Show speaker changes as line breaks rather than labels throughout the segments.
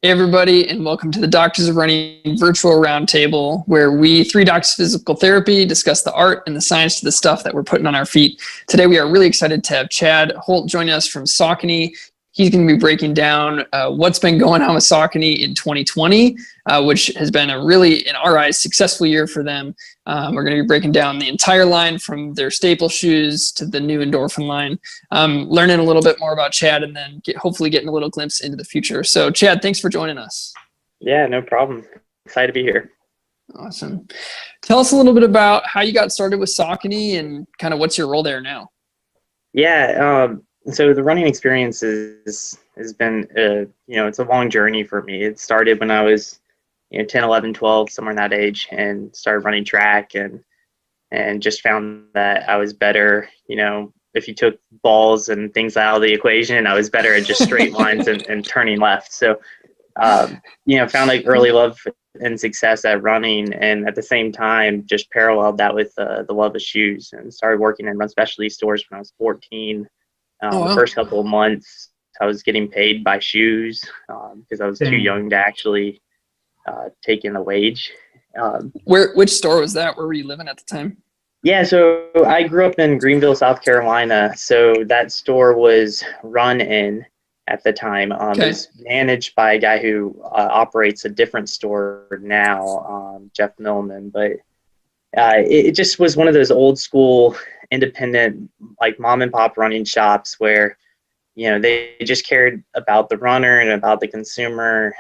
Everybody, and welcome to the Doctors of Running virtual roundtable, where we, three doctors of physical therapy, discuss the art and the science to the stuff that we're putting on our feet. Today, we are really excited to have Chad Holt join us from Saucony. He's going to be breaking down what's been going on with Saucony in 2020, which has been a really, in our eyes, successful year for them. We're going to be breaking down the entire line from their staple shoes to the new Endorphin line, learning a little bit more about Chad, and then hopefully getting a little glimpse into the future. So Chad, thanks for joining us.
Yeah, no problem. Excited to be here.
Awesome. Tell us a little bit about how you got started with Saucony and kind of what's your role there now.
Yeah, so the running experience has been, it's a long journey for me. It started when I was 10, 11, 12, somewhere in that age, and started running track and just found that I was better, if you took balls and things out of the equation, I was better at just straight lines and turning left. So, found like early love and success at running, and at the same time, just paralleled that with the love of shoes, and started working in run specialty stores when I was 14.
Wow.
The first couple of months, I was getting paid by shoes because I was too young to actually take in a wage.
Which store was that? Where were you living at the time?
Yeah, so I grew up in Greenville, South Carolina. So that store was run in at the time.
Okay.
It's managed by a guy who operates a different store now, Jeff Millman. But it just was one of those old school, independent, like mom and pop running shops where they just cared about the runner and about the consumer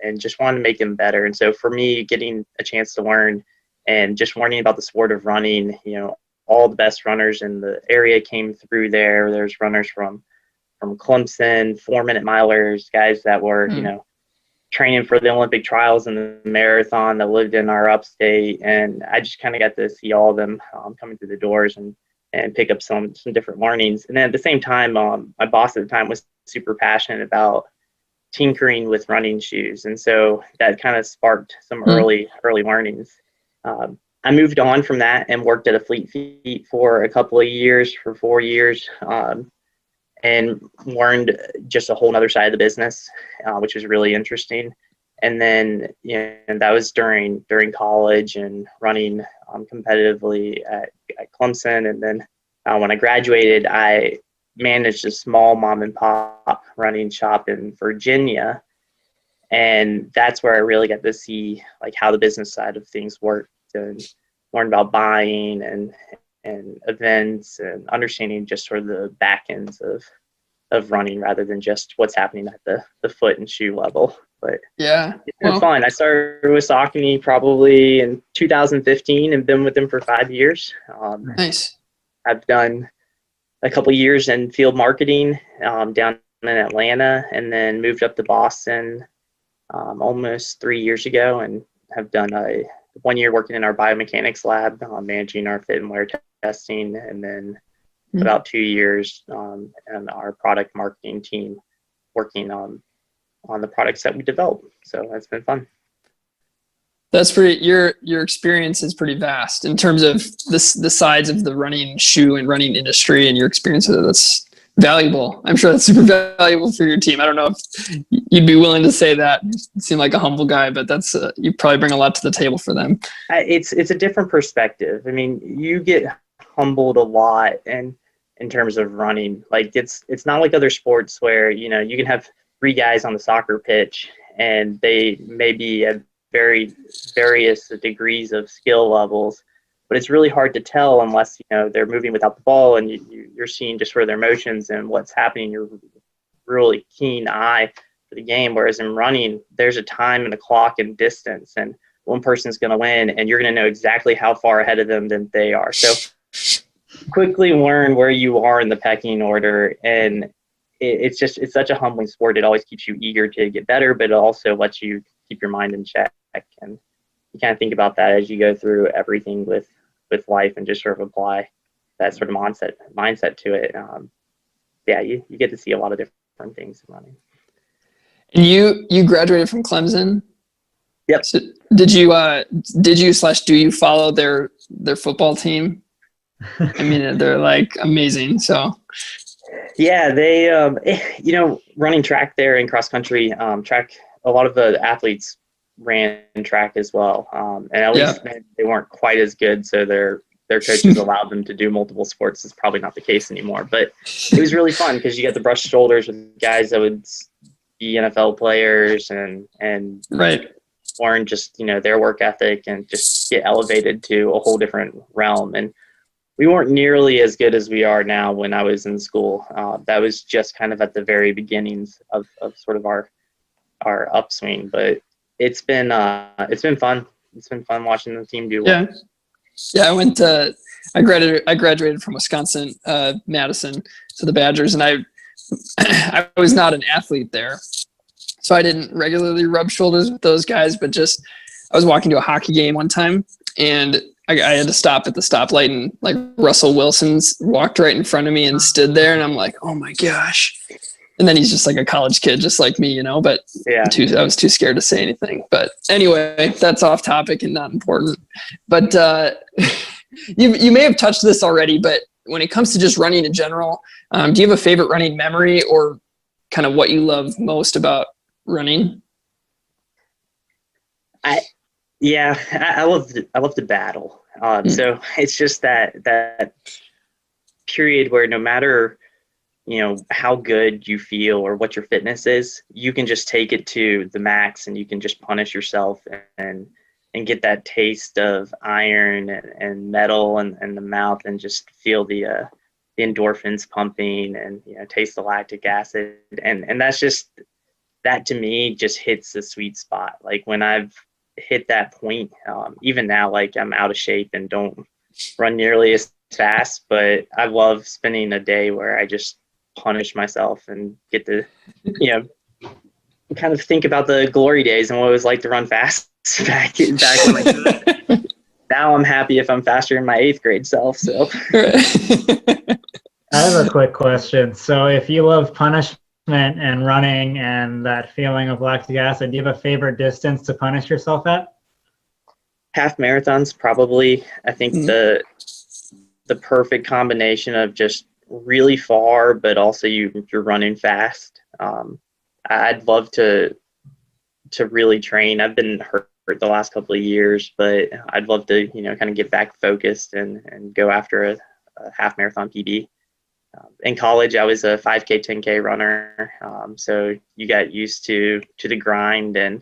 and just wanted to make him better. And so for me, getting a chance to learn and just learning about the sport of running, all the best runners in the area came through there. There's runners from Clemson, 4-minute milers, guys that were training for the Olympic trials and the marathon that lived in our upstate. And I just kind of got to see all of them coming through the doors and pick up some different learnings. And then at the same time, my boss at the time was super passionate about tinkering with running shoes. And so that kind of sparked some early learnings. I moved on from that and worked at a Fleet Feet for a couple of years, for 4 years, and learned just a whole other side of the business, which was really interesting. And then, that was during college and running competitively at Clemson. And then when I graduated, I managed a small mom and pop running shop in Virginia. And that's where I really got to see like how the business side of things worked and learn about buying and events and understanding just sort of the back ends of running rather than just what's happening at the foot and shoe level. But
yeah,
it's been fun. I started with Saucony probably in 2015 and been with them for 5 years.
Nice.
I've done a couple years in field marketing down in Atlanta, and then moved up to Boston almost 3 years ago, and have done 1 year working in our biomechanics lab, managing our fit and wear testing, and then about 2 years in our product marketing team working on the products that we develop. So that's been fun.
That's pretty, your experience is pretty vast in terms of the sides of the running shoe and running industry, and your experience with it. That's valuable. I'm sure that's super valuable for your team. I don't know if you'd be willing to say that. You seem like a humble guy, but that's you probably bring a lot to the table for them.
It's a different perspective. I mean, you get humbled a lot, and in terms of running, like it's not like other sports where you can have 3 guys on the soccer pitch and they may be at various degrees of skill levels, but it's really hard to tell unless they're moving without the ball and you're seeing just sort of their motions and what's happening. You're really keen eye for the game, whereas in running there's a time and a clock and distance, and one person's going to win and you're going to know exactly how far ahead of them than they are. So quickly learn where you are in the pecking order, and it's such a humbling sport. It always keeps you eager to get better, but it also lets you keep your mind in check, and you kind of think about that as you go through everything with life and just sort of apply that sort of mindset to it. You get to see a lot of different things in running.
And you graduated from Clemson?
Yep.
So did you do you follow their football team? I mean, they're like amazing. So
yeah, they running track there in cross country, track a lot of the athletes ran track as well, and at least they weren't quite as good, so their coaches allowed them to do multiple sports. Is probably not the case anymore, but it was really fun because you get to brush shoulders with guys that would be NFL players and learn just their work ethic and just get elevated to a whole different realm. And we weren't nearly as good as we are now when I was in school. That was just kind of at the very beginnings of sort of our upswing, but it's been fun. It's been fun watching the team do well.
Yeah, I graduated from Wisconsin, Madison, to the Badgers, and I was not an athlete there, so I didn't regularly rub shoulders with those guys. But just I was walking to a hockey game one time, and I had to stop at the stoplight, and like Russell Wilson's walked right in front of me and stood there, and I'm like, oh my gosh. And then he's just like a college kid, just like me, but I was too scared to say anything. But anyway, that's off topic and not important. But you may have touched this already, but when it comes to just running in general, do you have a favorite running memory or kind of what you love most about running?
I love to battle. So it's just that period where no matter how good you feel or what your fitness is, you can just take it to the max and you can just punish yourself and get that taste of iron and metal in the mouth and just feel the endorphins pumping and taste the lactic acid. And that's just, that to me just hits the sweet spot. Like when I've hit that point, even now, like I'm out of shape and don't run nearly as fast, but I love spending a day where I just punish myself and get to kind of think about the glory days and what it was like to run fast back when I now I'm happy if I'm faster than my 8th grade self. So
I have a quick question. So if you love punishment and running and that feeling of lactic acid, do you have a favorite distance to punish yourself at?
Half marathons, probably. I think the perfect combination of just really far, but also you're running fast. I'd love to really train. I've been hurt the last couple of years, but I'd love to kind of get back focused and go after a half marathon PB. In college, I was a 5K, 10K runner, so you got used to the grind, and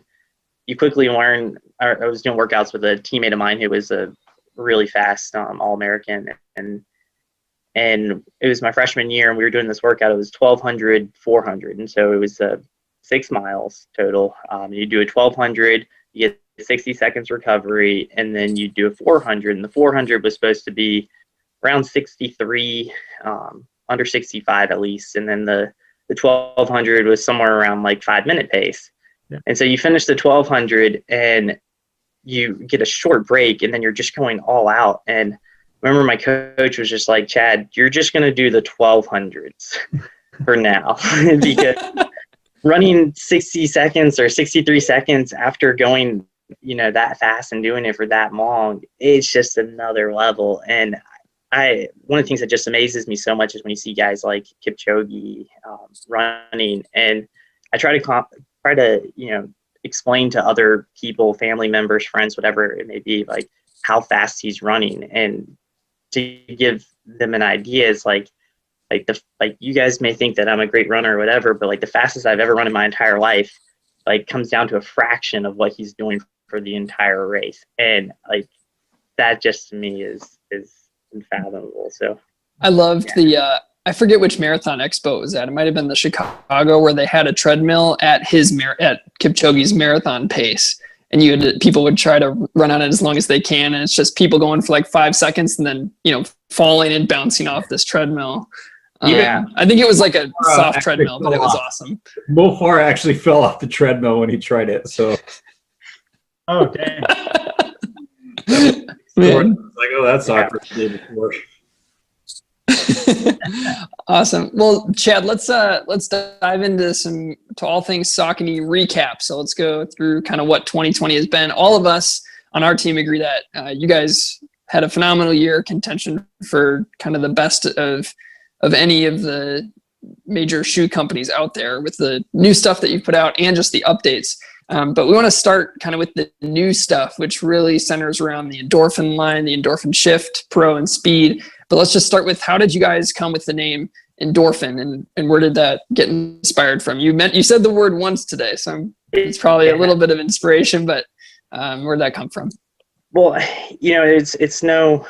you quickly learn. I was doing workouts with a teammate of mine who was a really fast All-American, and it was my freshman year, and we were doing this workout. It was 1,200, 400, and so it was 6 miles total. You do a 1,200, you get 60 seconds recovery, and then you do a 400, and the 400 was supposed to be around 63, under 65 at least, and then the 1,200 was somewhere around like 5-minute pace. Yeah. And so you finish the 1,200, and you get a short break, and then you're just going all out. And remember, my coach was just like, Chad, you're just going to do the 1,200s for now. Because running 60 seconds or 63 seconds after going, that fast and doing it for that long, it's just another level. And one of the things that just amazes me so much is when you see guys like Kipchoge running, and I try to explain to other people, family members, friends, whatever it may be, like how fast he's running, and to give them an idea is like you guys may think that I'm a great runner or whatever, but like the fastest I've ever run in my entire life, like comes down to a fraction of what he's doing for the entire race. And like that just to me is unfathomable. So
I loved I forget which marathon expo it was at. It might've been the Chicago, where they had a treadmill at at Kipchoge's marathon pace. And people would try to run on it as long as they can. And it's just people going for like 5 seconds and then, falling and bouncing off this treadmill. I think it was like a soft treadmill, but it was awesome.
Mo Farah actually fell off the treadmill when he tried it. So,
oh dang!
Like, oh, that's awkward.
Awesome. Well, Chad, let's dive into all things Saucony recap. So let's go through kind of what 2020 has been. All of us on our team agree that you guys had a phenomenal year, contention for kind of the best of any of the major shoe companies out there with the new stuff that you put out and just the updates. But we want to start kind of with the new stuff, which really centers around the Endorphin line, the Endorphin Shift, Pro, and Speed. But let's just start with, how did you guys come with the name Endorphin, and where did that get inspired from? You said the word once today, so it's probably a little bit of inspiration, but where did that come from?
Well, it's no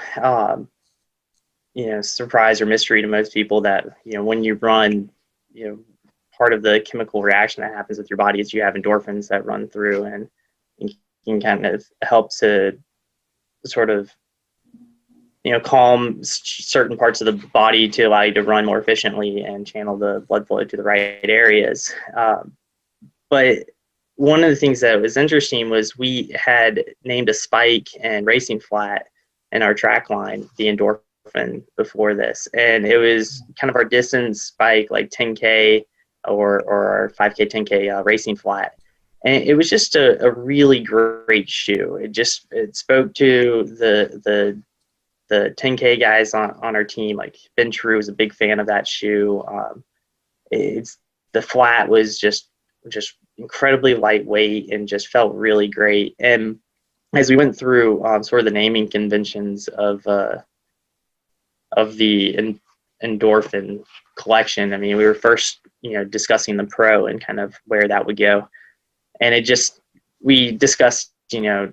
surprise or mystery to most people that when you run, part of the chemical reaction that happens with your body is you have endorphins that run through, and can kind of help to sort of calm certain parts of the body to allow you to run more efficiently and channel the blood flow to the right areas. But one of the things that was interesting was we had named a spike and racing flat in our track line the Endorphin before this, and it was kind of our distance spike, like 10K or our 5K, 10K racing flat. And it was just a really great shoe. It spoke to the 10K guys on our team. Like Ben True was a big fan of that shoe. The flat was just incredibly lightweight and just felt really great. And as we went through sort of the naming conventions of the Endorphin collection, I mean, we were first discussing the Pro and kind of where that would go, and we discussed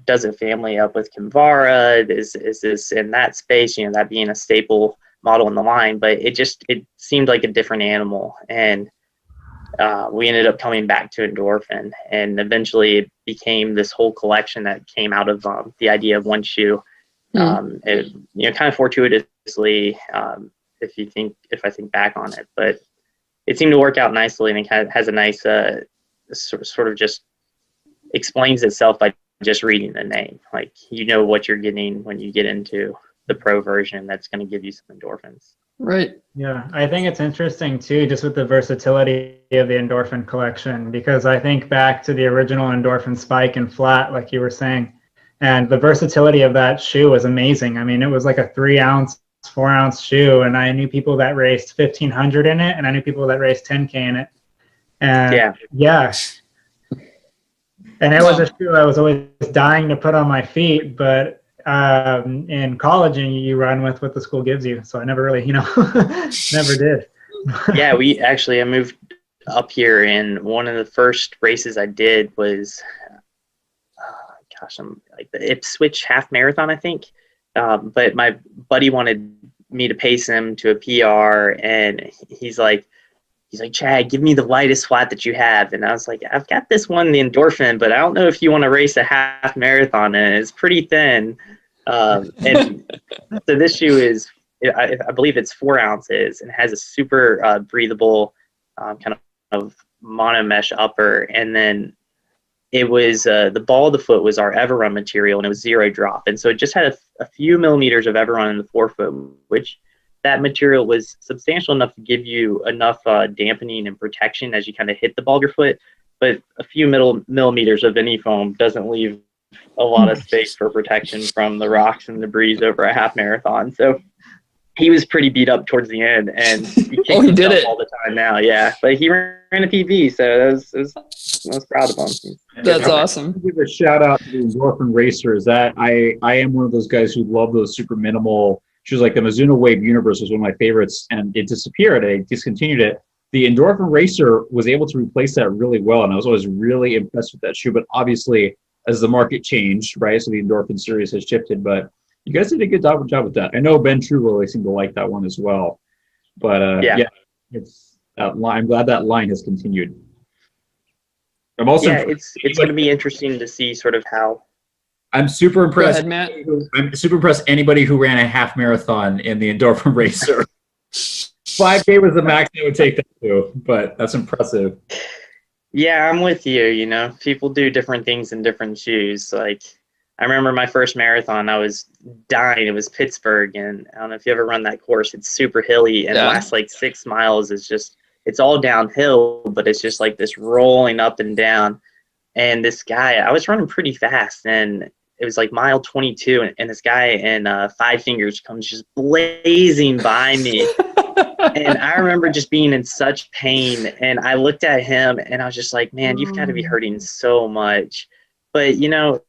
does it family up with Kinvara? Is this in that space? That being a staple model in the line, but it seemed like a different animal, and we ended up coming back to Endorphin, and eventually it became this whole collection that came out of the idea of one shoe. It, kind of fortuitously, if I think back on it, but it seemed to work out nicely, and it kind of has a nice sort of just explains itself by just reading the name. Like, what you're getting when you get into the Pro version that's going to give you some endorphins.
Right.
Yeah, I think it's interesting too, just with the versatility of the Endorphin collection, because I think back to the original Endorphin Spike and Flat, like you were saying, and the versatility of that shoe was amazing. I mean, it was like a 3-ounce, 4-ounce shoe, and I knew people that raced 1500 in it, and I knew people that raced 10K in it. And yeah. And it was a shoe I was always dying to put on my feet, but in college, and you run with what the school gives you. So I never really, never did.
Yeah, I moved up here, and one of the first races I did was, I'm like the Ipswich half marathon, I think. But my buddy wanted me to pace him to a PR, and he's like, Chad, give me the lightest flat that you have. And I was like, I've got this one, the Endorphin, but I don't know if you want to race a half marathon, and it's pretty thin. And so this shoe is, I believe it's 4 ounces, and has a super breathable kind of mono mesh upper. And then it was the ball of the foot was our Everrun material, and it was 0 drop. And so it just had a few millimeters of Everrun in the forefoot, which that material was substantial enough to give you enough dampening and protection as you kind of hit the ball of your foot. But a few millimeters of any foam doesn't leave a lot of space for protection from the rocks and debris over a half marathon. So he was pretty beat up towards the end, and he
did it
all the time now. Yeah, but he ran a PB, so I was proud of him.
That's awesome.
Give a shout out to the Endorphin Racers. That I am one of those guys who love those super minimal shoes. Like the Mizuno Wave Universe was one of my favorites, and it disappeared. I discontinued it. The Endorphin Racer was able to replace that really well, and I was always really impressed with that shoe. But obviously, as the market changed, right, so the Endorphin series has shifted. But you guys did a good job with that. I know Ben True really seemed to like that one as well. But it's I'm glad that line has continued. I'm also
it's going to be interesting to see sort of how.
I'm super impressed.
Go ahead, Matt.
I'm super impressed. Anybody who ran a half marathon in the Endorphin Racer. 5K was the max they would take that to, but that's impressive.
Yeah, I'm with you. People do different things in different shoes. Like, I remember my first marathon, I was dying. It was Pittsburgh, and I don't know if you ever run that course. It's super hilly, and the last like 6 miles is it's all downhill, but it's just like this rolling up and down. And this guy, I was running pretty fast, and it was like mile 22, and this guy in 5 fingers comes just blazing by me. And I remember just being in such pain, and I looked at him and I was just like, man, you've got to be hurting so much. But you know,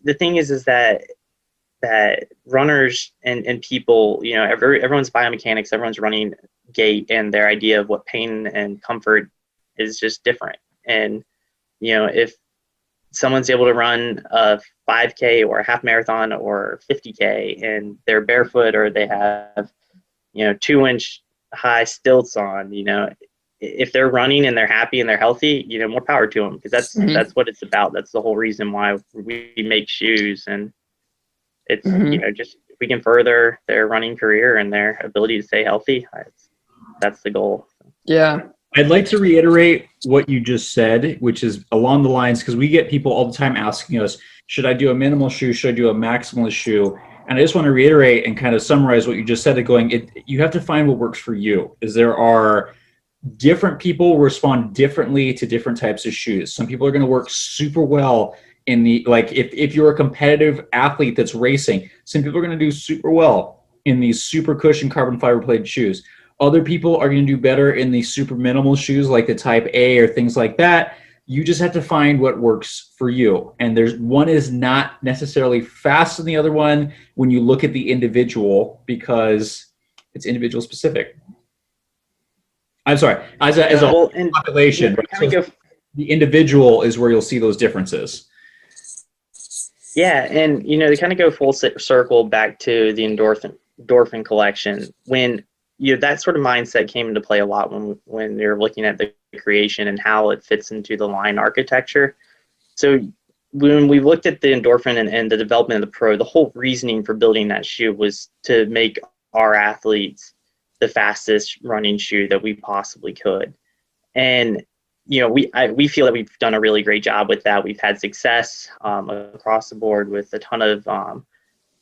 the thing is that runners and people, you know, everyone's biomechanics, everyone's running gait, and their idea of what pain and comfort is just different. And you know, if someone's able to run a 5K or a half marathon or 50K and they're barefoot, or they have, you know, 2-inch high stilts on, you know, if they're running and they're happy and they're healthy, you know, more power to them, because that's what it's about. That's the whole reason why we make shoes. And it's, you know, just if we can further their running career and their ability to stay healthy, that's the goal.
Yeah.
I'd like to reiterate what you just said, which is along the lines, because we get people all the time asking us, should I do a minimal shoe? Should I do a maximalist shoe? And I just want to reiterate and kind of summarize what you just said, you have to find what works for you, is there are different people respond differently to different types of shoes. Some people are going to work super well in the, like if you're a competitive athlete that's racing, some people are going to do super well in these super cushion carbon fiber plated shoes. Other people are going to do better in the super minimal shoes like the Type A or things like that. You just have to find what works for you. And there's one is not necessarily faster than the other one when you look at the individual, because it's individual specific. I'm sorry, as a population, the individual is where you'll see those differences.
Yeah, and you know, to kind of go full circle back to the Endorphin Collection, when you know, that sort of mindset came into play a lot when you're looking at the creation and how it fits into the line architecture. So when we looked at the Endorphin and the development of the Pro, the whole reasoning for building that shoe was to make our athletes the fastest running shoe that we possibly could. And you know, we feel that we've done a really great job with that. We've had success across the board with a ton of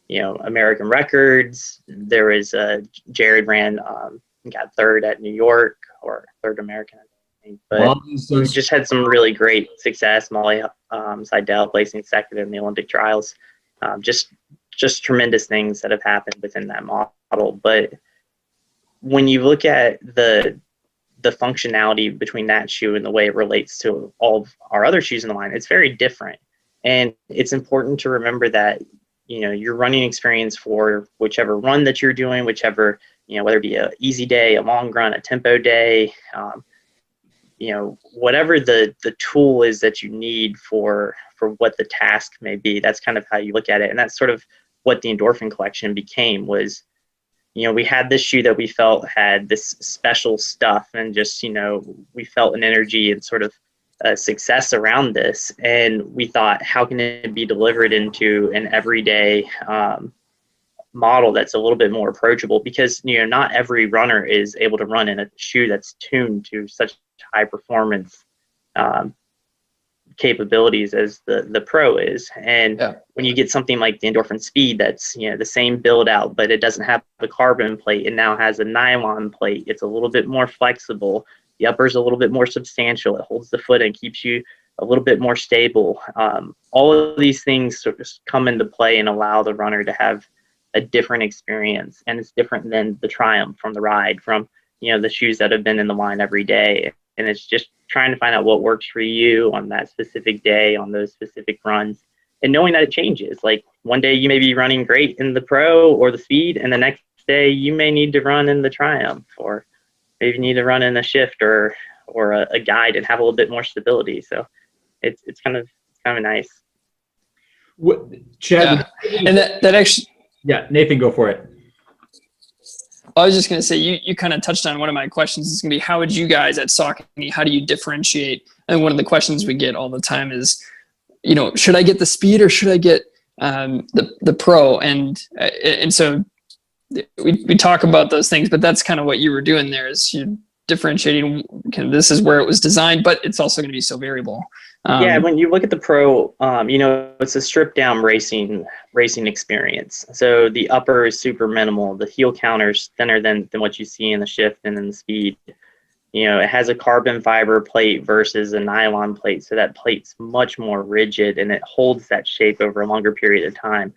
you know, American records. There is Jared ran, got third at New York, or third American, I think. But we just had some really great success. Molly Seidel placing second in the Olympic trials. Just tremendous things that have happened within that model. But when you look at the functionality between that shoe and the way it relates to all of our other shoes in the line, it's very different. And it's important to remember that, you know, your running experience for whichever run that you're doing, whichever, you know, whether it be a easy day, a long run, a tempo day, you know, whatever the tool is that you need for what the task may be, that's kind of how you look at it. And that's sort of what the Endorphin Collection became, was, you know, we had this shoe that we felt had this special stuff, and just, you know, we felt an energy and sort of success around this. And we thought, how can it be delivered into an everyday model that's a little bit more approachable? Because, you know, not every runner is able to run in a shoe that's tuned to such high performance capabilities as the Pro is. And when you get something like the Endorphin Speed, that's, you know, the same build out, but it doesn't have the carbon plate, it now has a nylon plate. It's a little bit more flexible. The upper is a little bit more substantial. It holds the foot and keeps you a little bit more stable. All of these things sort of come into play and allow the runner to have a different experience. And it's different than the Triumph from the Ride, from, you know, the shoes that have been in the line every day. And it's just trying to find out what works for you on that specific day, on those specific runs, and knowing that it changes. Like one day you may be running great in the Pro or the Speed, and the next day you may need to run in the Triumph, or maybe you need to run in a Shift or a Guide and have a little bit more stability. So it's kind of nice.
Chad,
and that actually,
Nathan, go for it.
I was just going to say, you kind of touched on one of my questions. It's going to be, how would you guys at Saucony, how do you differentiate? And one of the questions we get all the time is, you know, should I get the Speed or should I get the Pro? And so we talk about those things, but that's kind of what you were doing there, is you're differentiating, this is where it was designed, but it's also going to be so variable.
Yeah, when you look at the Pro, you know, it's a stripped down racing experience. So the upper is super minimal. The heel counter's thinner than what you see in the Shift and in the Speed. You know, it has a carbon fiber plate versus a nylon plate. So that plate's much more rigid and it holds that shape over a longer period of time.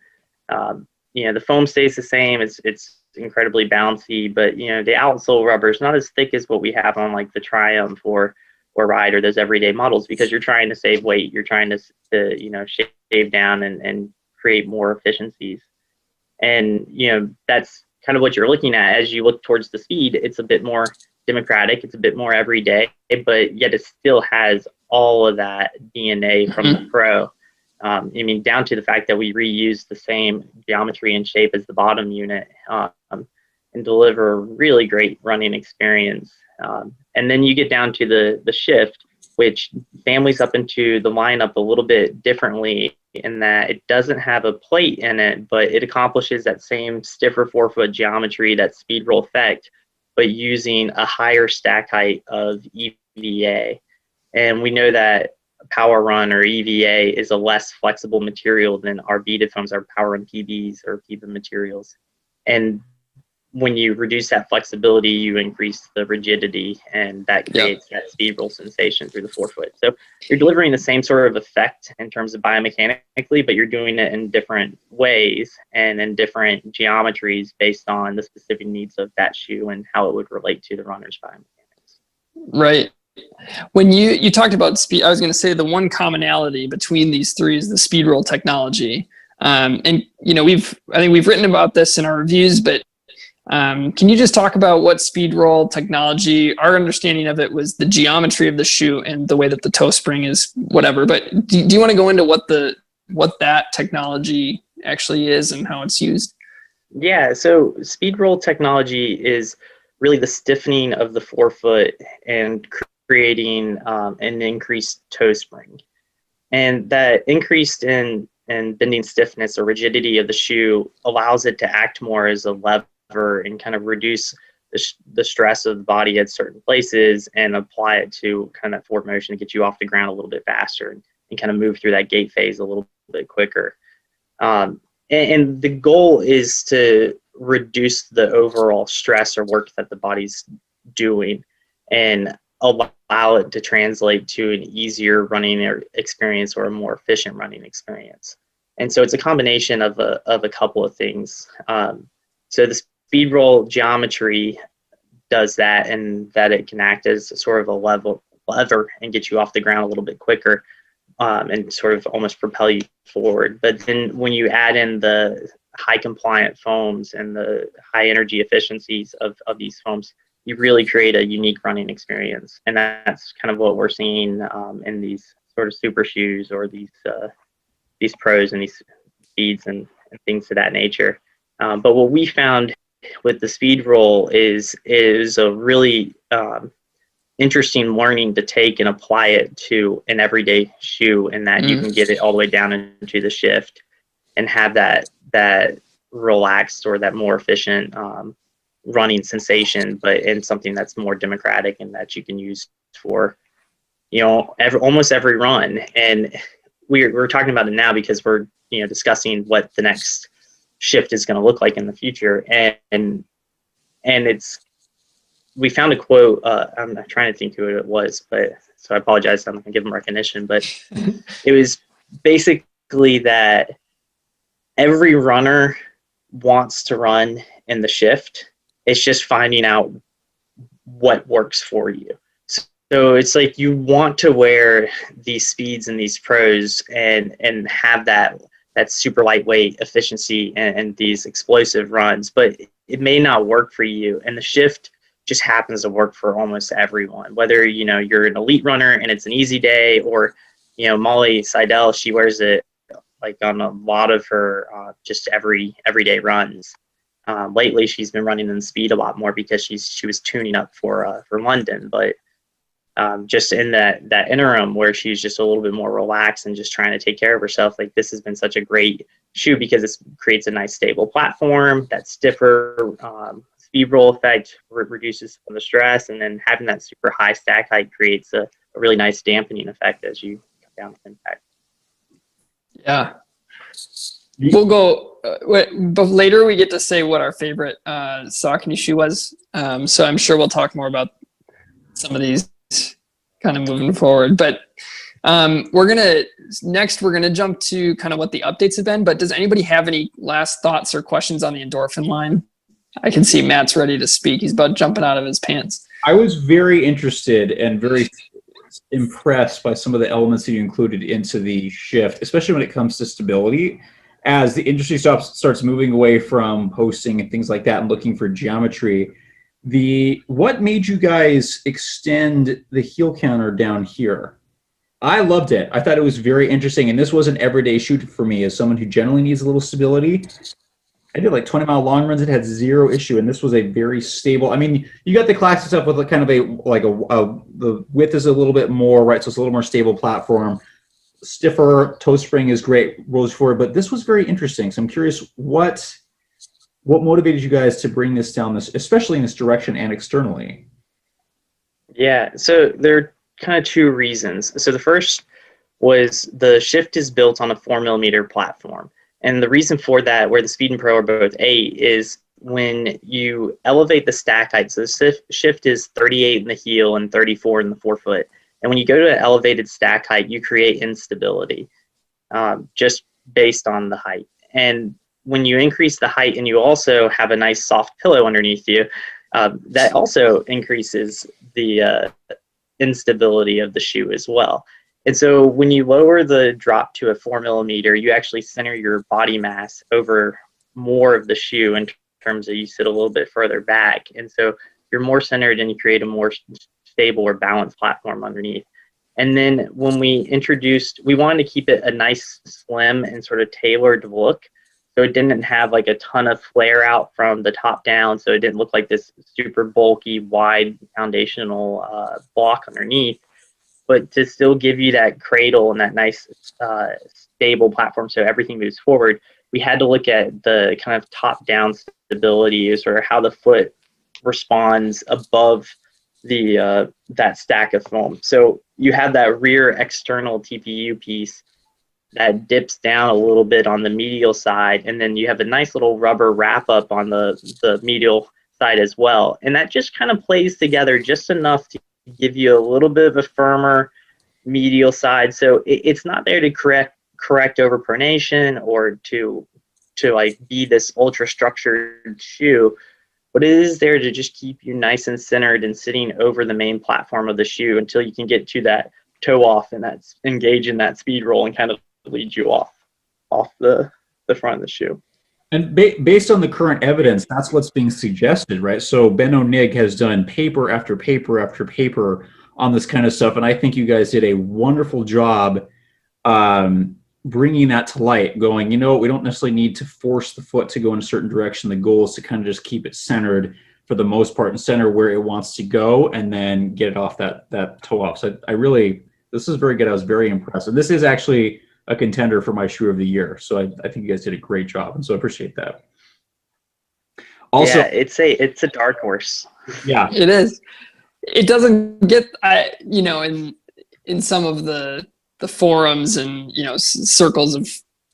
the foam stays the same. It's incredibly bouncy, but the outsole rubber is not as thick as what we have on like the Triumph or Ride or those everyday models, because you're trying to save weight. You're trying to shave down and create more efficiencies. And that's kind of what you're looking at as you look towards the speed. It's a bit more democratic. It's a bit more everyday, but yet it still has all of that DNA from the Pro. Down to the fact that we reuse the same geometry and shape as the bottom unit, and deliver a really great running experience. And then you get down to the shift, which families up into the lineup a little bit differently, in that it doesn't have a plate in it, but it accomplishes that same stiffer forefoot geometry, that speed roll effect, but using a higher stack height of EVA. And we know that Power Run or EVA is a less flexible material than our beaded foams, our Power Run PBs or PBA materials. And when you reduce that flexibility, you increase the rigidity, and that creates that speed roll sensation through the forefoot. So you're delivering the same sort of effect in terms of biomechanically, but you're doing it in different ways and in different geometries based on the specific needs of that shoe and how it would relate to the runner's biomechanics.
Right. When you talked about speed, I was going to say the one commonality between these three is the speed roll technology. And I think we've written about this in our reviews, but can you just talk about what speed roll technology? Our understanding of it was the geometry of the shoe and the way that the toe spring is whatever. But do you want to go into what that technology actually is and how it's used?
Yeah. So speed roll technology is really the stiffening of the forefoot and creating an increased toe spring, and that increased in bending stiffness or rigidity of the shoe allows it to act more as a lever and kind of reduce the stress of the body at certain places and apply it to kind of forward motion to get you off the ground a little bit faster and kind of move through that gait phase a little bit quicker. And the goal is to reduce the overall stress or work that the body's doing and allow it to translate to an easier running experience or a more efficient running experience. And so it's a combination of a couple of things. So the speed roll geometry does that, and that it can act as sort of a lever and get you off the ground a little bit quicker, and sort of almost propel you forward. But then when you add in the high compliant foams and the high energy efficiencies of these foams, you really create a unique running experience. And that's kind of what we're seeing in these sort of super shoes or these pros and these speeds and things of that nature. But what we found with the speed roll is a really interesting learning to take and apply it to an everyday shoe, and that you can get it all the way down into the shift and have that relaxed or that more efficient running sensation, but in something that's more democratic and that you can use for almost every run. And we're talking about it now because we're discussing what the next shift is going to look like in the future, and we found a quote. I'm trying to think who it was, but so I apologize. I'm not going to give them recognition, but it was basically that every runner wants to run in the shift. It's just finding out what works for you. So it's like you want to wear these speeds and these pros and have that super lightweight efficiency and these explosive runs, but it may not work for you. And the shift just happens to work for almost everyone, whether you're an elite runner and it's an easy day, or Molly Seidel, she wears it like on a lot of her just everyday runs. Lately, she's been running in speed a lot more because she was tuning up for London, but just in that interim where she's just a little bit more relaxed and just trying to take care of herself, like this has been such a great shoe because it creates a nice stable platform, that stiffer speed roll effect reduces some of the stress, and then having that super high stack height creates a really nice dampening effect as you come down the impact.
Yeah. We'll go, but later we get to say what our favorite Saucony shoe was. So I'm sure we'll talk more about some of these kind of moving forward. But We're gonna jump to kind of what the updates have been, but does anybody have any last thoughts or questions on the Endorphin line? I can see Matt's ready to speak. He's about jumping out of his pants.
I was very interested and very impressed by some of the elements that you included into the shift, especially when it comes to stability. As the industry starts moving away from posting and things like that and looking for geometry, what made you guys extend the heel counter down here? I loved it. I thought it was very interesting, and this was an everyday shoot for me as someone who generally needs a little stability. I did like 20-mile long runs. It had zero issue, and this was a very stable. I mean, you got the classic stuff with kind of the width is a little bit more, right? So it's a little more stable platform. Stiffer toe spring is great, rolls forward, but this was very interesting. So I'm curious, what motivated you guys to bring this down, especially in this direction and externally?
Yeah, so there are kind of two reasons. So the first was the shift is built on a 4mm platform. And the reason for that, where the Speed and Pro are both 8, is when you elevate the stack height. So the shift is 38 in the heel and 34 in the forefoot. And when you go to an elevated stack height, you create instability just based on the height. And when you increase the height and you also have a nice soft pillow underneath you, that also increases the instability of the shoe as well. And so when you lower the drop to a 4mm, you actually center your body mass over more of the shoe in terms of you sit a little bit further back. And so you're more centered and you create a more stable or balanced platform underneath. And then when we wanted to keep it a nice slim and sort of tailored look. So it didn't have like a ton of flare out from the top down. So it didn't look like this super bulky, wide foundational block underneath. But to still give you that cradle and that nice stable platform so everything moves forward, we had to look at the kind of top-down stability, or how the foot responds above that stack of foam. So you have that rear external TPU piece that dips down a little bit on the medial side, and then you have a nice little rubber wrap-up on the medial side as well. And that just kind of plays together just enough to give you a little bit of a firmer medial side. So it's not there to correct overpronation or to like be this ultra structured shoe, but it is there to just keep you nice and centered and sitting over the main platform of the shoe until you can get to that toe off and that's engage in that speed roll and kind of lead you off the front of the shoe.
And based on the current evidence, that's what's being suggested, right? So Ben O'Nig has done paper after paper after paper on this kind of stuff, and I think you guys did a wonderful job bringing that to light, going, we don't necessarily need to force the foot to go in a certain direction. The goal is to kind of just keep it centered for the most part and center where it wants to go and then get it off that toe off. So this is very good. I was very impressed. And this is actually a contender for my shoe of the year. So I think you guys did a great job. And so I appreciate that. Also,
yeah, it's a dark horse.
Yeah,
it is. It doesn't get, in some of the forums and, circles of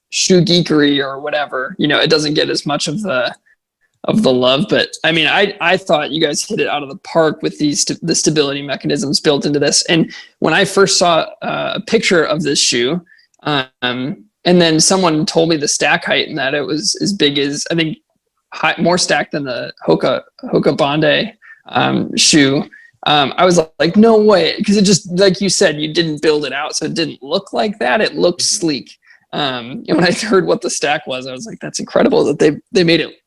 shoe geekery or whatever, it doesn't get as much of the love. But I mean, I thought you guys hit it out of the park with the stability mechanisms built into this. And when I first saw a picture of this shoe, and then someone told me the stack height and that it was as big as, I think, more stacked than the Hoka Bondi shoe. I was like, no way. Because it just, like you said, you didn't build it out. So it didn't look like that. It looked sleek. And when I heard what the stack was, I was like, that's incredible that they made it,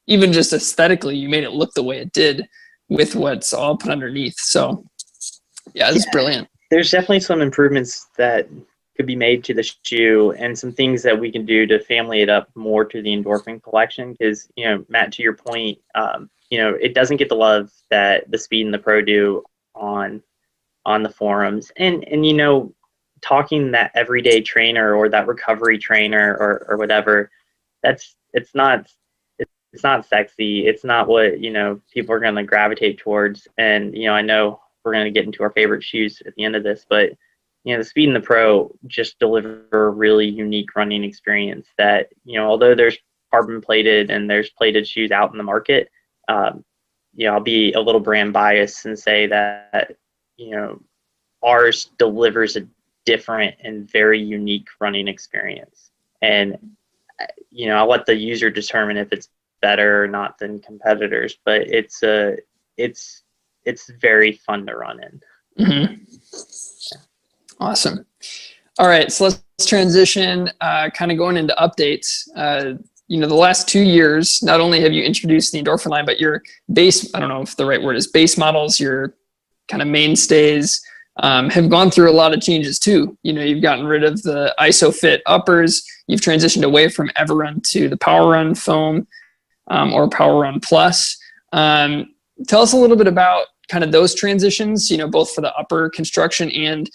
even just aesthetically, you made it look the way it did with what's all put underneath. So yeah, it's brilliant.
There's definitely some improvements that could be made to the shoe and some things that we can do to family it up more to the Endorphin Collection. Because, Matt, to your point, it doesn't get the love that the Speed and the Pro do on the forums. And talking that everyday trainer or that recovery trainer or whatever, it's not sexy. It's not what, people are going to gravitate towards. And, I know we're going to get into our favorite shoes at the end of this, but the Speed and the Pro just deliver a really unique running experience that, although there's carbon plated and there's plated shoes out in the market, I'll be a little brand biased and say that, ours delivers different and very unique running experience. And, I'll let the user determine if it's better or not than competitors, but it's very fun to run in.
Mm-hmm. Yeah. Awesome. All right, so let's transition, kind of going into updates. The last 2 years, not only have you introduced the Endorphin line, but your base, I don't know if the right word is base models, your kind of mainstays, have gone through a lot of changes too. You've gotten rid of the ISOFIT uppers, you've transitioned away from EverRun to the PowerRun foam, or PowerRun Plus. Tell us a little bit about kind of those transitions, both for the upper construction and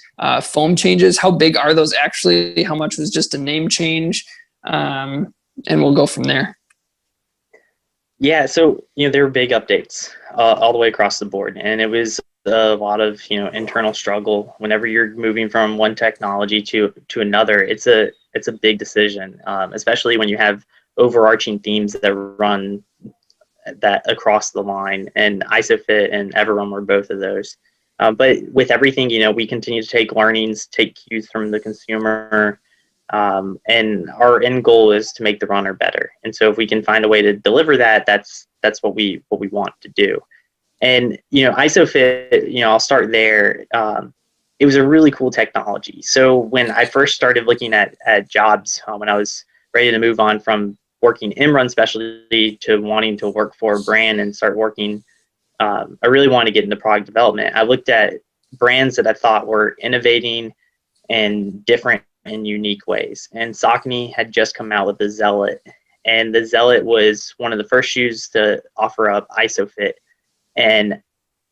foam changes. How big are those actually? How much was just a name change? And we'll go from there.
Yeah, so there were big updates all the way across the board, and it was a lot of internal struggle. Whenever you're moving from one technology to another, it's a big decision, especially when you have overarching themes that run that across the line, and ISOFIT and EverRun were both of those. But with everything, we continue to take learnings, take cues from the consumer, and our end goal is to make the runner better. And so if we can find a way to deliver that, that's what we want to do. And ISOFIT, I'll start there. It was a really cool technology. So when I first started looking at jobs, when I was ready to move on from working in run specialty to wanting to work for a brand and start working, I really wanted to get into product development. I looked at brands that I thought were innovating and different and unique ways. And Saucony had just come out with the Zealot, and the Zealot was one of the first shoes to offer up ISOFIT. And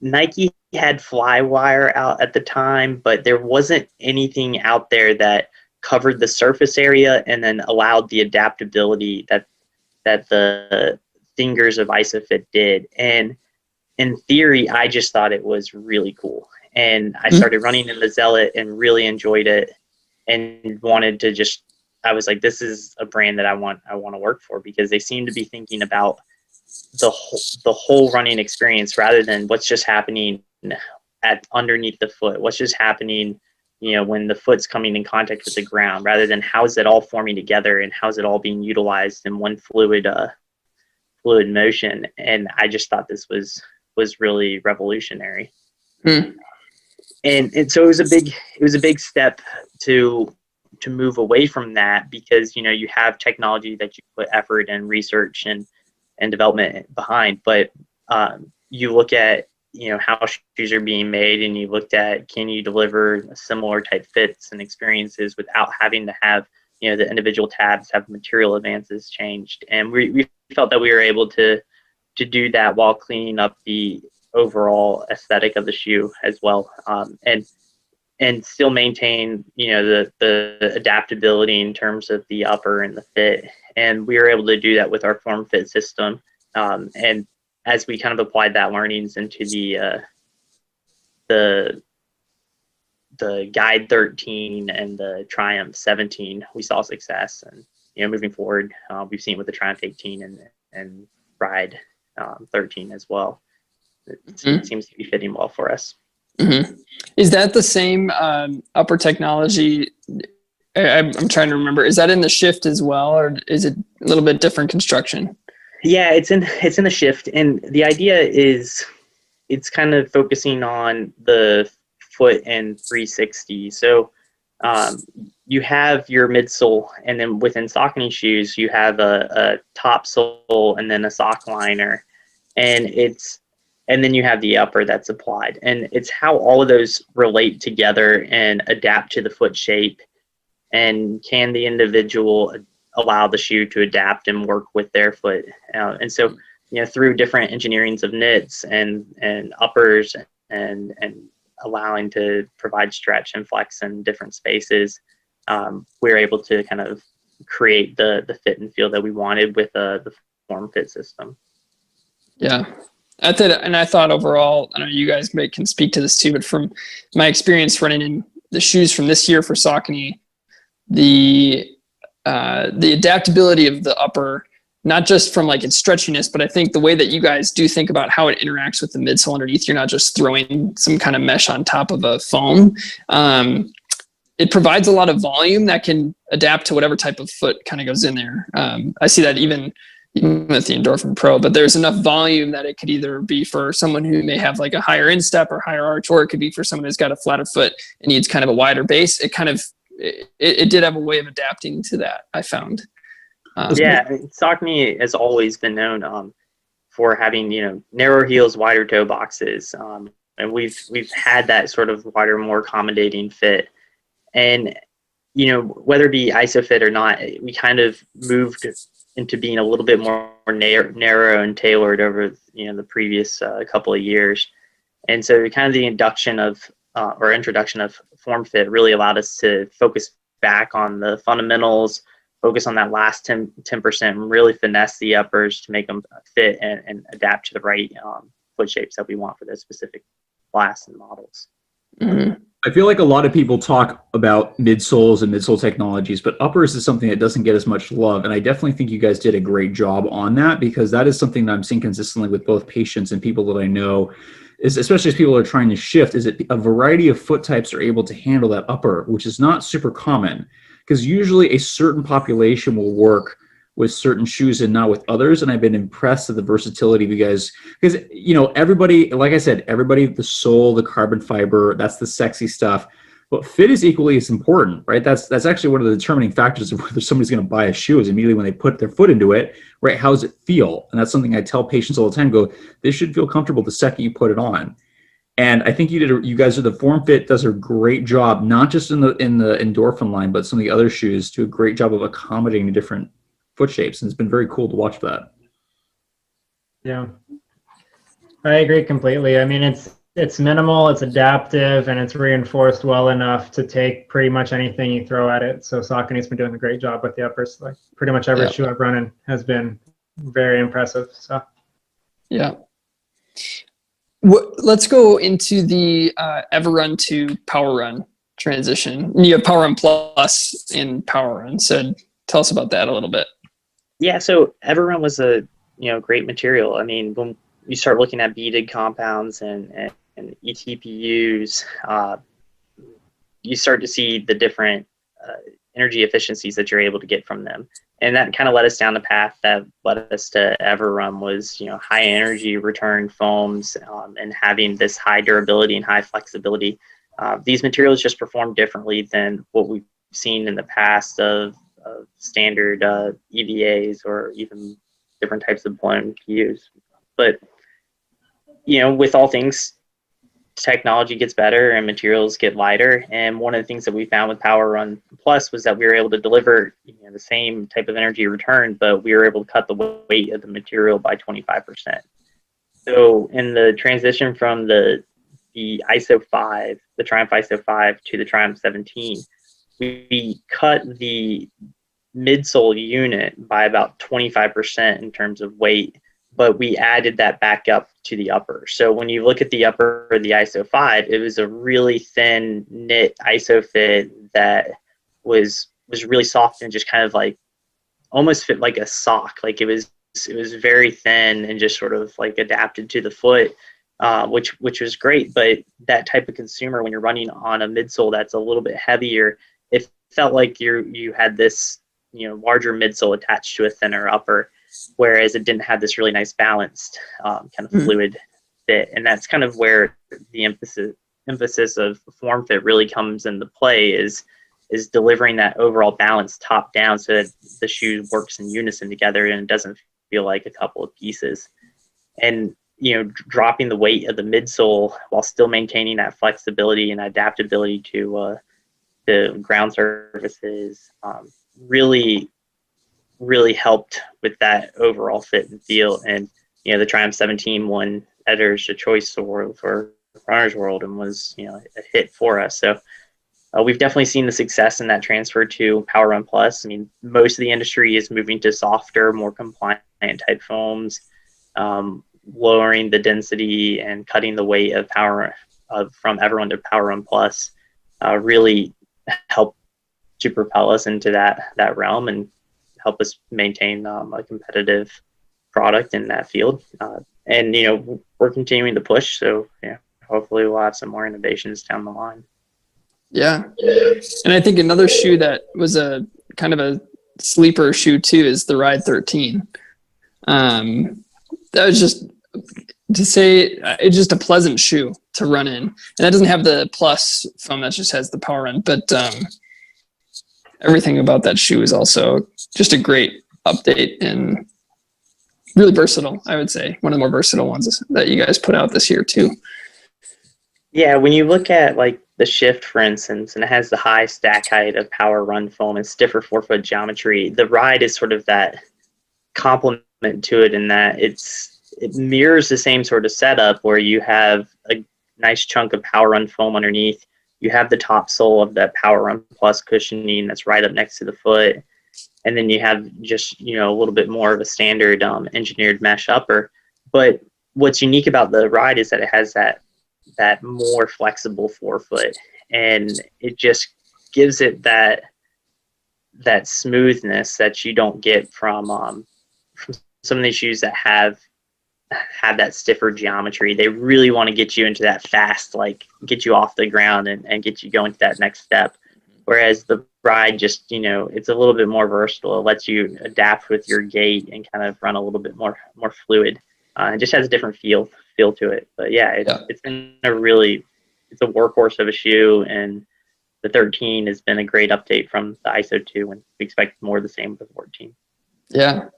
Nike had Flywire out at the time, but there wasn't anything out there that covered the surface area and then allowed the adaptability that the fingers of ISOFIT did. And in theory, I just thought it was really cool. And I started running in the Zealot and really enjoyed it, and wanted to I was like, this is a brand that I want to work for, because they seem to be thinking about the whole running experience rather than what's just happening underneath the foot, what's just happening when the foot's coming in contact with the ground, rather than how is it all forming together and how is it all being utilized in one fluid motion. And I just thought this was really revolutionary. And so it was a big step to move away from that, because you have technology that you put effort and research and development behind, but you look at how shoes are being made, and you looked at, can you deliver similar type fits and experiences without having to have the individual tabs have material advances changed. And we felt that we were able to do that while cleaning up the overall aesthetic of the shoe as well, and still maintain the adaptability in terms of the upper and the fit. And we were able to do that with our form fit system, and as we kind of applied that learnings into the Guide 13 and the Triumph 17, we saw success. And moving forward, we've seen with the Triumph 18 and Ride 13 as well. It seems to be fitting well for us.
Mm-hmm. Is that the same upper technology? I'm trying to remember. Is that in the Shift as well, or is it a little bit different construction?
Yeah, it's in the Shift, and the idea is it's kind of focusing on the foot and 360. So you have your midsole, and then within Saucony shoes you have a top sole and then a sock liner, and then you have the upper that's applied. And it's how all of those relate together and adapt to the foot shape, and can the individual allow the shoe to adapt and work with their foot. And so, through different engineerings of knits and uppers and allowing to provide stretch and flex in different spaces, we were able to kind of create the fit and feel that we wanted with the form fit system.
Yeah. I thought overall, I know you guys can speak to this too, but from my experience running in the shoes from this year for Saucony, the adaptability of the upper, not just from like its stretchiness, but I think the way that you guys do think about how it interacts with the midsole underneath, you're not just throwing some kind of mesh on top of a foam. it provides a lot of volume that can adapt to whatever type of foot kind of goes in there. I see that even with the Endorphin Pro, but there's enough volume that it could either be for someone who may have like a higher instep or higher arch, or it could be for someone who's got a flatter foot and needs kind of a wider base. It did have a way of adapting to that, I found.
Yeah, Saucony has always been known for having, narrower heels, wider toe boxes. And we've had that sort of wider, more accommodating fit. And, whether it be ISOFIT or not, we kind of moved into being a little bit more narrow and tailored over, the previous couple of years. And so kind of the introduction of form fit really allowed us to focus back on the fundamentals, focus on that last 10%, and really finesse the uppers to make them fit and adapt to the right foot shapes that we want for those specific class and models.
Mm-hmm.
I feel like a lot of people talk about midsoles and midsole technologies, but uppers is something that doesn't get as much love. And I definitely think you guys did a great job on that, because that is something that I'm seeing consistently with both patients and people that I know, is especially as people are trying to shift, is that a variety of foot types are able to handle that upper, which is not super common, because usually a certain population will work with certain shoes and not with others. And I've been impressed with the versatility of you guys, because, everybody, like I said, everybody, the sole, the carbon fiber, that's the sexy stuff, but fit is equally as important, right? That's actually one of the determining factors of whether somebody's going to buy a shoe, is immediately when they put their foot into it, right? How does it feel? And that's something I tell patients all the time, this should feel comfortable the second you put it on. And I think you guys are the Form Fit does a great job, not just in the Endorphin line, but some of the other shoes do a great job of accommodating the different foot shapes. And it's been very cool to watch that.
Yeah, I agree completely. I mean, it's minimal, it's adaptive, and it's reinforced well enough to take pretty much anything you throw at it. So Saucony's been doing a great job with the uppers. Like pretty much every shoe I've run in has been very impressive. So
yeah. Let's go into the Everrun to Power Run transition. You have Power Run Plus in Power Run. So tell us about that a little bit.
Yeah, so Everrun was a great material. I mean, when you start looking at beaded compounds and ETPUs, you start to see the different energy efficiencies that you're able to get from them. And that kind of led us down the path that led us to Everrun was, high energy return foams and having this high durability and high flexibility. These materials just perform differently than what we've seen in the past of standard EVAs or even different types of blown PUs. But, with all things, technology gets better and materials get lighter. And one of the things that we found with Power Run Plus was that we were able to deliver the same type of energy return, but we were able to cut the weight of the material by 25%. So in the transition from the ISO 5, the Triumph ISO 5 to the Triumph 17, we cut the midsole unit by about 25% in terms of weight, but we added that back up to the upper. So when you look at the upper of the ISO 5, it was a really thin knit ISOFIT that was really soft and just kind of like almost fit like a sock. Like it was very thin and just sort of like adapted to the foot, which was great. But that type of consumer, when you're running on a midsole that's a little bit heavier, it felt like you had this larger midsole attached to a thinner upper, whereas it didn't have this really nice balanced kind of fluid fit. And that's kind of where the emphasis of form fit really comes into play, is delivering that overall balance top down so that the shoe works in unison together and it doesn't feel like a couple of pieces. And dropping the weight of the midsole while still maintaining that flexibility and adaptability to the ground surfaces really helped with that overall fit and feel. And the Triumph 17 won Editor's Choice Award for Runner's World and was a hit for us. So we've definitely seen the success in that transfer to Power Run Plus. I mean, most of the industry is moving to softer, more compliant type foams, lowering the density and cutting the weight of from Everrun to Power Run Plus really helped to propel us into that realm and help us maintain a competitive product in that field. And we're continuing to push. So hopefully we'll have some more innovations down the line.
Yeah. And I think another shoe that was a kind of a sleeper shoe too is the Ride 13. That was just to say it's just a pleasant shoe to run in. And that doesn't have the plus foam, that just has the power run. But everything about that shoe is also just a great update and really versatile, I would say. One of the more versatile ones that you guys put out this year too.
Yeah, when you look at like the Shift, for instance, and it has the high stack height of power run foam and stiffer forefoot geometry, the Ride is sort of that complement to it in that it mirrors the same sort of setup where you have a nice chunk of power run foam underneath. You have the top sole of that power run plus cushioning that's right up next to the foot. And then you have just, you know, a little bit more of a standard engineered mesh upper. But what's unique about the Ride is that it has that more flexible forefoot, and it just gives it that smoothness that you don't get from some of these shoes that have that stiffer geometry. They really want to get you into that fast, like get you off the ground and get you going to that next step. Whereas the Ride just, you know, it's a little bit more versatile. It lets you adapt with your gait and kind of run a little bit more fluid. It just has a different feel to it. But yeah, it's been it's a workhorse of a shoe, and the 13 has been a great update from the ISO 2, and we expect more of the same with the 14.
Yeah.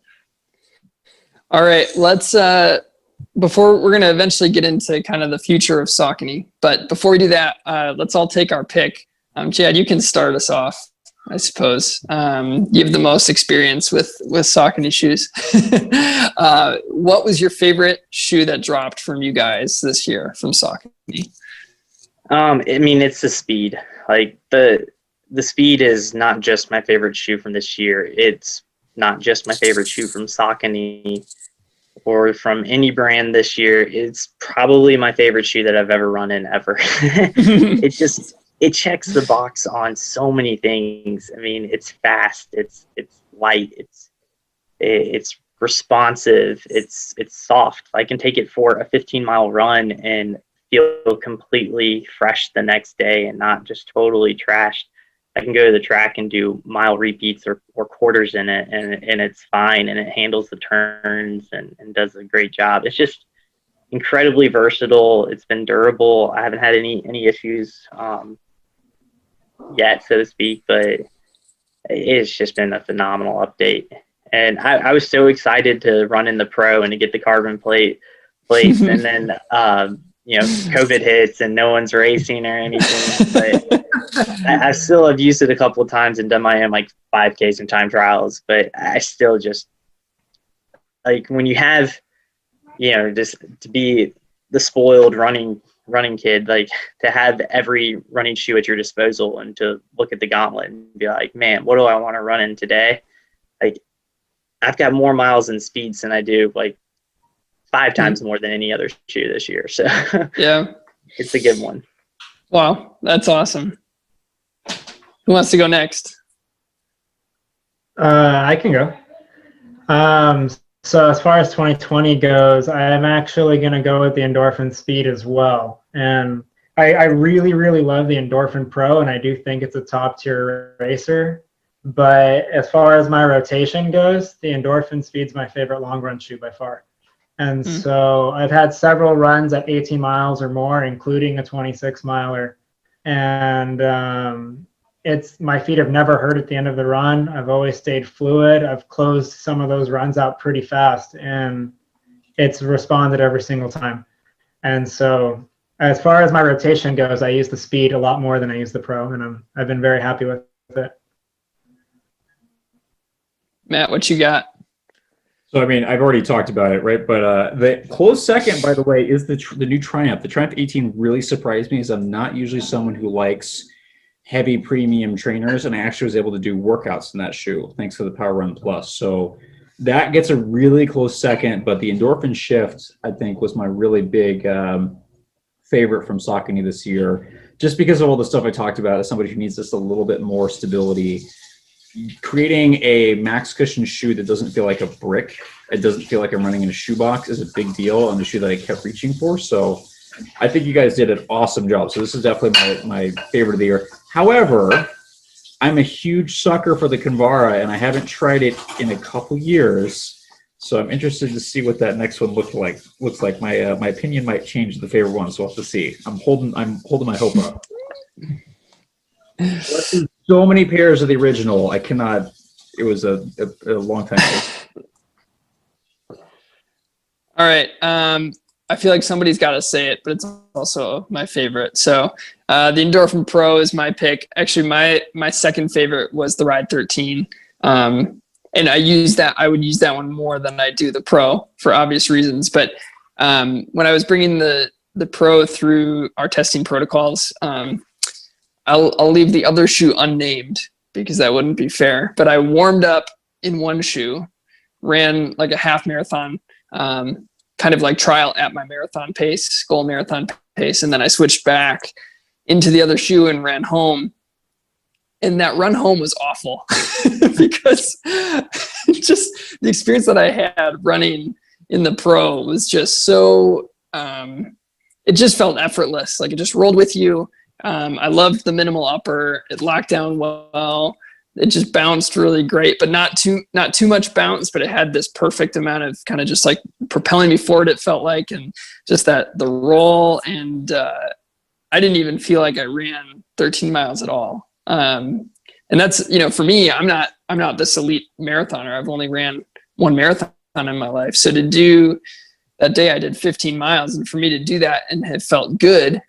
All right, let's before we're going to eventually get into kind of the future of Saucony, but before we do that, let's all take our pick. Chad, you can start us off, I suppose. You have the most experience with Saucony shoes. What was your favorite shoe that dropped from you guys this year from Saucony?
I mean, it's the speed. Like the speed is not just my favorite shoe from this year. It's not just my favorite shoe from Saucony or from any brand this year. It's probably my favorite shoe that I've ever run in ever. It checks the box on so many things. I mean, it's fast, it's light, it's responsive, it's soft. I can take it for a 15-mile run and feel completely fresh the next day and not just totally trashed. I can go to the track and do mile repeats or quarters in it, and it's fine, and it handles the turns and does a great job. It's just incredibly versatile. It's been durable. I haven't had any issues yet, so to speak, but it's just been a phenomenal update. And I was so excited to run in the Pro and to get the carbon plates, and then you know, COVID hits and no one's racing or anything. But I still have used it a couple of times and done my own like 5Ks and time trials. But I still just like when you have, you know, just to be the spoiled running kid, like to have every running shoe at your disposal and to look at the gauntlet and be like, man, what do I want to run in today? Like I've got more miles and speeds than I do like 5 times more than any other shoe this year. So
yeah,
it's a good one.
Wow, that's awesome. Who wants to go next?
I can go. So as far as 2020 goes, I'm actually going to go with the Endorphin Speed as well. And I really, really love the Endorphin Pro, and I do think it's a top tier racer. But as far as my rotation goes, the Endorphin Speed's my favorite long run shoe by far. And so I've had several runs at 18 miles or more, including a 26 miler. And it's my feet have never hurt at the end of the run. I've always stayed fluid. I've closed some of those runs out pretty fast, and it's responded every single time. And so as far as my rotation goes, I use the Speed a lot more than I use the Pro, and I've been very happy with it.
Matt, what you got?
So, I mean, I've already talked about it, right? But the close second, by the way, is the new Triumph. The Triumph 18 really surprised me, as I'm not usually someone who likes heavy premium trainers, and I actually was able to do workouts in that shoe thanks to the Power Run Plus. So that gets a really close second, but the Endorphin Shift, I think, was my really big favorite from Saucony this year, just because of all the stuff I talked about as somebody who needs just a little bit more stability. Creating a max cushion shoe that doesn't feel like a brick, it doesn't feel like I'm running in a shoebox, is a big deal on the shoe that I kept reaching for. So I think you guys did an awesome job. So this is definitely my favorite of the year. However, I'm a huge sucker for the Kinvara, and I haven't tried it in a couple years. So I'm interested to see what that next one looks like. My opinion might change the favorite one, so we'll have to see. I'm holding my hope up. So many pairs of the original. I cannot. It was a long time ago.
All right. I feel like somebody's got to say it, but it's also my favorite. So the Endorphin Pro is my pick. Actually, my second favorite was the Ride 13. And I would use that one more than I do the Pro for obvious reasons. But when I was bringing the Pro through our testing protocols, I'll leave the other shoe unnamed because that wouldn't be fair. But I warmed up in one shoe, ran like a half marathon, kind of like trial at my marathon pace, goal marathon pace. And then I switched back into the other shoe and ran home. And that run home was awful because just the experience that I had running in the Pro was just so, it just felt effortless. Like it just rolled with you. I loved the minimal upper. It locked down well. It just bounced really great, but not too much bounce, but it had this perfect amount of kind of just like propelling me forward, it felt like, and just the roll. And I didn't even feel like I ran 13 miles at all. And that's, for me, I'm not this elite marathoner. I've only ran one marathon in my life. So to do that day, I did 15 miles, and for me to do that and it felt good,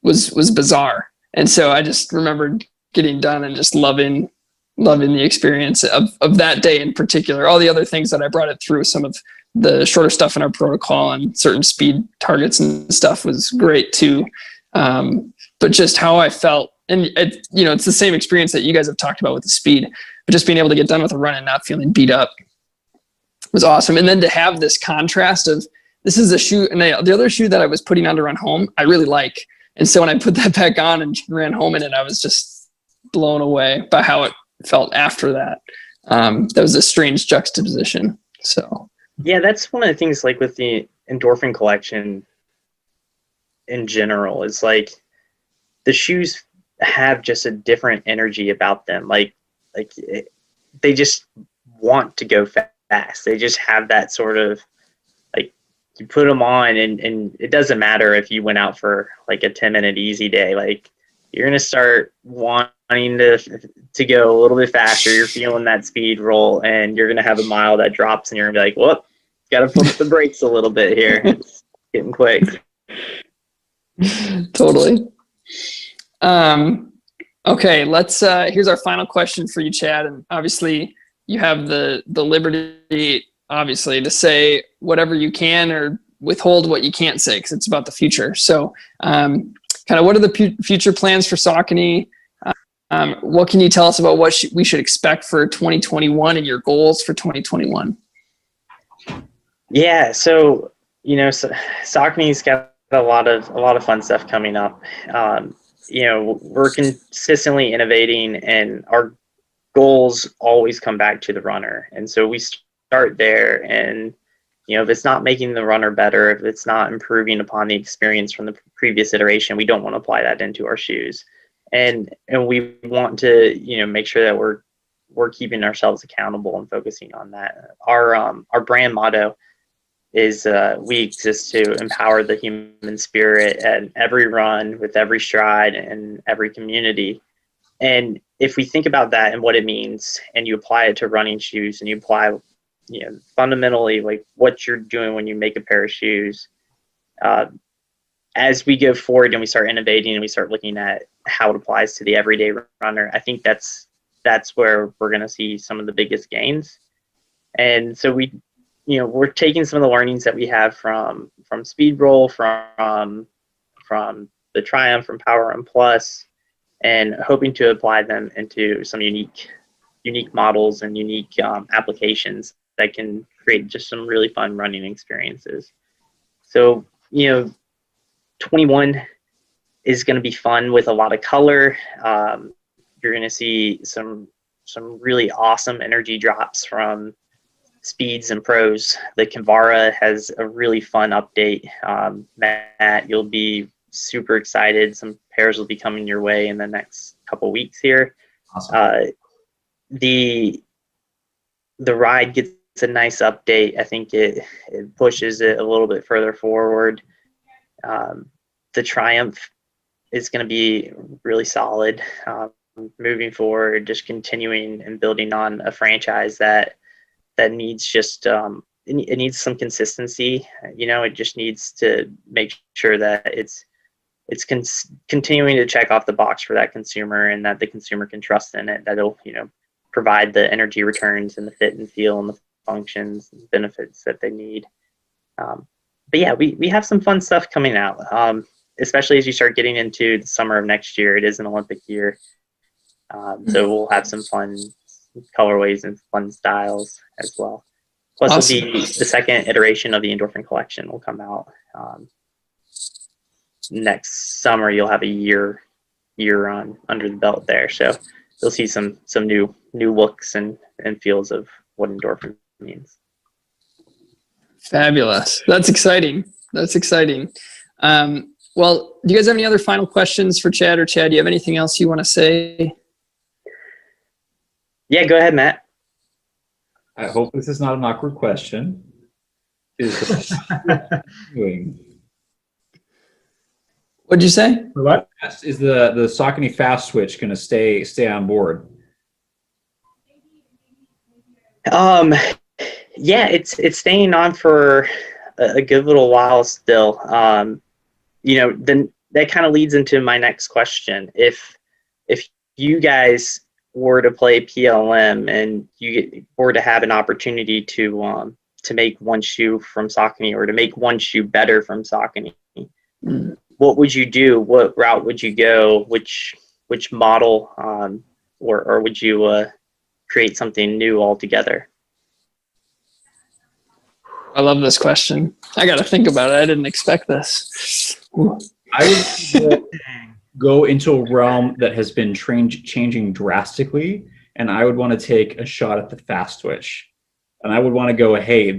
was bizarre. And so I just remembered getting done and just loving the experience of that day in particular. All the other things that I brought it through, some of the shorter stuff in our protocol and certain speed targets and stuff was great too. But just how I felt, and it's the same experience that you guys have talked about with the speed, but just being able to get done with a run and not feeling beat up was awesome. And then to have this contrast of, this is a shoe, and the other shoe that I was putting on to run home, I really like. And so when I put that back on and ran home in it, I was just blown away by how it felt after that. That was a strange juxtaposition. So
yeah, that's one of the things, like with the Endorphin Collection in general, is like the shoes have just a different energy about them. They just want to go fast. They just have that sort of, like, you put them on and it doesn't matter if you went out for like a 10-minute easy day, like you're going to start wanting to go a little bit faster. You're feeling that speed roll, and you're going to have a mile that drops, and you're going to be like, whoop, got to pump the brakes a little bit here. It's getting quick.
Totally. Okay, here's our final question for you, Chad. And obviously you have the liberty, obviously, to say whatever you can or withhold what you can't say, because it's about the future. So kind of what are the future plans for Saucony? What can you tell us about what we should expect for 2021 and your goals for 2021?
Yeah, so Saucony's got a lot of fun stuff coming up. We're consistently innovating, and our goals always come back to the runner. And so we start there, and if it's not making the runner better, if it's not improving upon the experience from the previous iteration, we don't want to apply that into our shoes. And we want to make sure that we're keeping ourselves accountable and focusing on that. Our brand motto is we exist to empower the human spirit at every run, with every stride, and every community. And if we think about that and what it means, and you apply it to running shoes, and you apply fundamentally like what you're doing when you make a pair of shoes, as we go forward and we start innovating and we start looking at how it applies to the everyday runner, I think that's where we're going to see some of the biggest gains. And so we're taking some of the learnings that we have from Speed Roll, from the Triumph, from Power and Plus, and hoping to apply them into some unique models and unique applications that can create just some really fun running experiences. So 21 is going to be fun with a lot of color. You're going to see some really awesome energy drops from speeds and pros. The Kinvara has a really fun update. Matt, you'll be super excited. Some pairs will be coming your way in the next couple weeks here.
Awesome.
The ride gets a nice update. I think it pushes it a little bit further forward. The Triumph is going to be really solid moving forward, just continuing and building on a franchise that needs just it needs some consistency. It just needs to make sure that it's continuing to check off the box for that consumer, and that the consumer can trust in it, that it'll provide the energy returns and the fit and feel and the functions and benefits that they need. But yeah, we have some fun stuff coming out, especially as you start getting into the summer of next year. It is an Olympic year, so we'll have some fun colorways and fun styles as well. Plus,
Awesome.
It'll be the second iteration of the Endorphin Collection will come out next summer. You'll have a year on under the belt there, so you'll see some new looks and feels of what Endorphin means.
Fabulous. That's exciting. Well, do you guys have any other final questions for Chad? Or Chad, do you have anything else you want to say?
Yeah, go ahead, Matt.
I hope this is not an awkward question. Is
What'd you say?
What?
is the Saucony fast switch going to stay on board?
Yeah, it's staying on for a good little while still. Then that kind of leads into my next question. If you guys were to play PLM and you were to have an opportunity to make one shoe from Saucony, or to make one shoe better from Saucony, what would you do? What route would you go? Which model, or would you create something new altogether?
I love this question. I got to think about it. I didn't expect this.
I would go into a realm that has been changing drastically, and I would want to take a shot at the fast switch. And I would want to go, hey,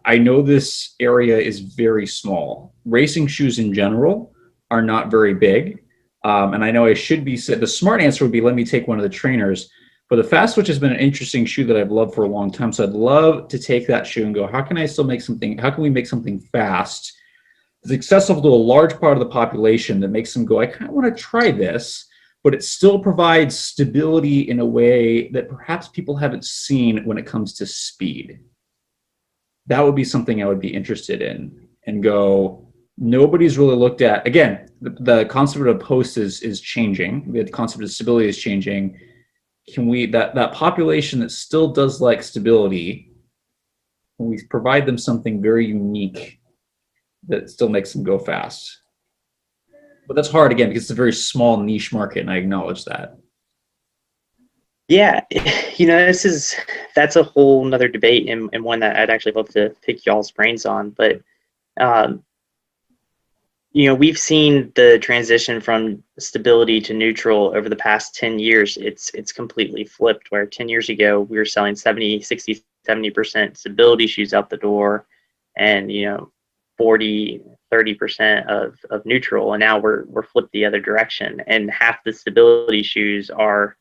I know this area is very small. Racing shoes in general are not very big. And I know I should be, the smart answer would be, let me take one of the trainers. But the fast switch has been an interesting shoe that I've loved for a long time. So I'd love to take that shoe and go, how can we make something fast that's accessible to a large part of the population, that makes them go, I kind of want to try this, but it still provides stability in a way that perhaps people haven't seen when it comes to speed. That would be something I would be interested in, and go, nobody's really looked at. Again, the concept of post is changing. The concept of stability is changing. Can we, that population that still does like stability, can we provide them something very unique that still makes them go fast? But that's hard, again, because it's a very small niche market, and I acknowledge that.
Yeah, that's a whole nother debate, and one that I'd actually love to pick y'all's brains on. But we've seen the transition from stability to neutral over the past 10 years. It's completely flipped, where 10 years ago we were selling 70% stability shoes out the door, and 40-30% of neutral, and now we're flipped the other direction, and half the stability shoes are,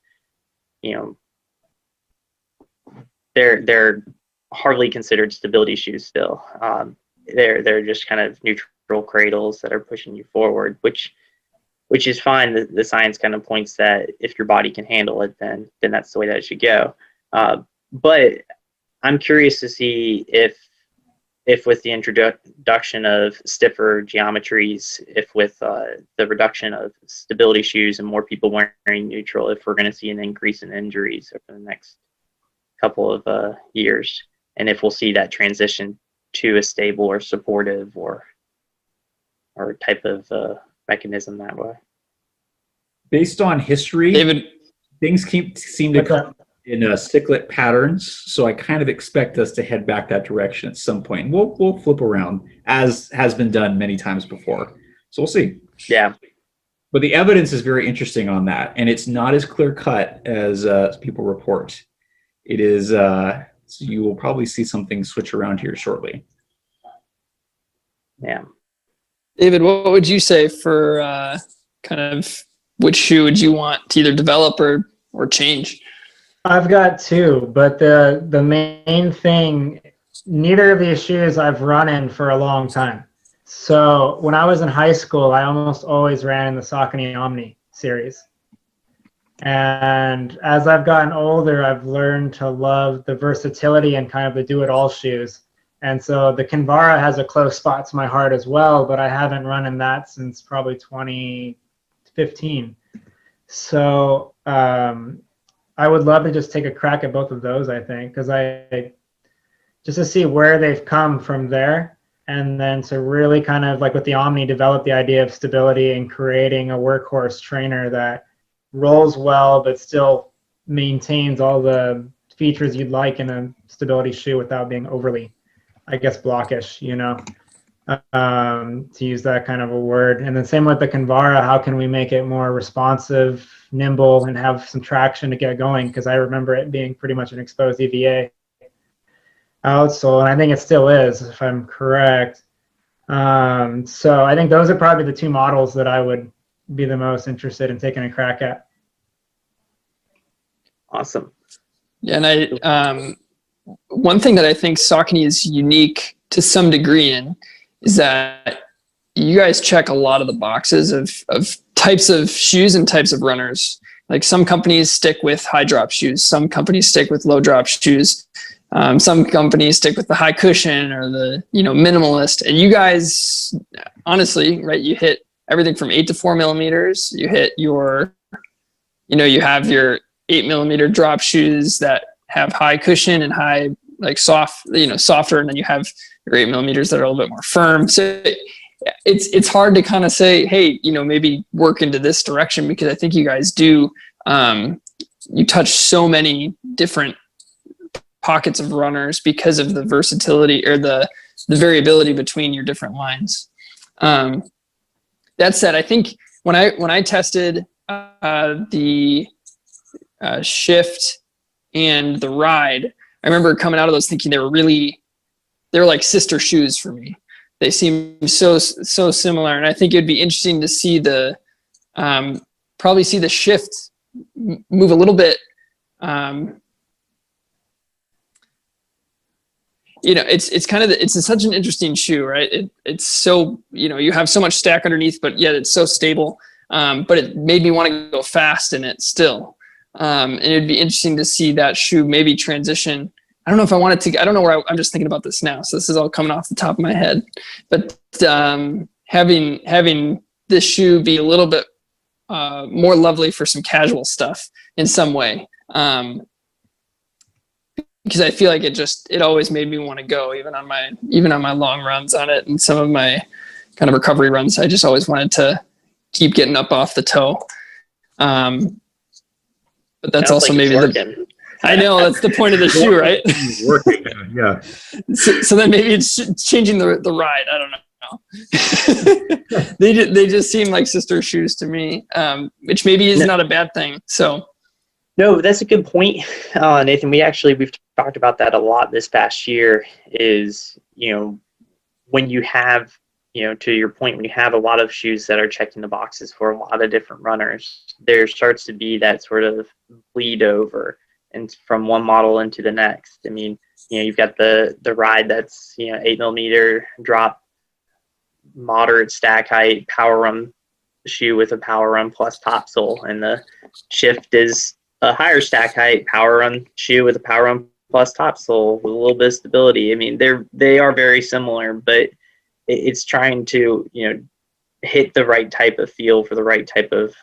they're hardly considered stability shoes still. They're just kind of neutral cradles that are pushing you forward, which is fine. The science kind of points that if your body can handle it, then that's the way that it should go. But I'm curious to see if with the introduction of stiffer geometries, if with the reduction of stability shoes and more people wearing neutral, if we're going to see an increase in injuries over the next couple of years, and if we'll see that transition to a stable or supportive or type of mechanism that way.
Based on history,
David,
things seem to come in cyclic patterns, so I kind of expect us to head back that direction at some point. We'll flip around, as has been done many times before. So we'll see.
Yeah.
But the evidence is very interesting on that, and it's not as clear cut as people report. It is So you will probably see something switch around here shortly.
Yeah.
David, what would you say for kind of which shoe would you want to either develop or change?
I've got two, but the main thing, neither of these shoes I've run in for a long time. So when I was in high school, I almost always ran in the Saucony Omni series. And as I've gotten older, I've learned to love the versatility and kind of the do-it-all shoes. And so the Kinvara has a close spot to my heart as well, but I haven't run in that since probably 2015. So I would love to just take a crack at both of those, I think, because just to see where they've come from there, and then to really kind of, like with the Omni, develop the idea of stability and creating a workhorse trainer that rolls well but still maintains all the features you'd like in a stability shoe without being overly, I guess, blockish, you know, to use that kind of a word. And then same with the Kinvara, how can we make it more responsive, nimble, and have some traction to get going? Because I remember it being pretty much an exposed EVA outsole, and I think it still is, if I'm correct. So I think those are probably the two models that I would be the most interested in taking a crack at.
Awesome.
Yeah, and one thing that I think Saucony is unique to some degree in is that you guys check a lot of the boxes of types of shoes and types of runners. Like some companies stick with high drop shoes, some companies stick with low drop shoes, some companies stick with the high cushion or the minimalist. And you guys, honestly, right? You hit everything from 8 to 4 millimeters. You hit your, you have your 8 millimeter drop shoes that have high cushion and high softer, and then you have your 8 millimeters that are a little bit more firm. So it's hard to kind of say, hey, maybe work into this direction, because I think you guys do. You touch so many different pockets of runners because of the versatility or the variability between your different lines. That said, I think when I tested the Shift and the Ride, I remember coming out of those thinking they were like sister shoes for me. They seem so similar, and I think it'd be interesting to see probably see the Shift move a little bit. It's kind of it's such an interesting shoe, right? It's so you have so much stack underneath, but yet it's so stable. But it made me want to go fast in it still, and it'd be interesting to see that shoe maybe transition. I don't know if I wanted to. I don't know where I'm just thinking about this now, so this is all coming off the top of my head. But having this shoe be a little bit more lovely for some casual stuff in some way. Because I feel like it always made me want to go, even on my long runs on it, and some of my kind of recovery runs. I just always wanted to keep getting up off the toe. But that's also maybe I know that's the point of the shoe, right?
Working, yeah.
So then maybe it's changing the ride. I don't know. They just seem like sister shoes to me, which maybe is not a bad thing. So.
No, that's a good point, Nathan. We've talked about that a lot this past year. Is when you have to your point, when you have a lot of shoes that are checking the boxes for a lot of different runners, there starts to be that sort of bleed over and from one model into the next. I mean, you've got the Ride that's 8 millimeter drop, moderate stack height, power run shoe with a power run plus topsole, and the Shift is a higher stack height power run shoe with a power run plus topsole with a little bit of stability. I mean, they are very similar, but it's trying to hit the right type of feel for the right type of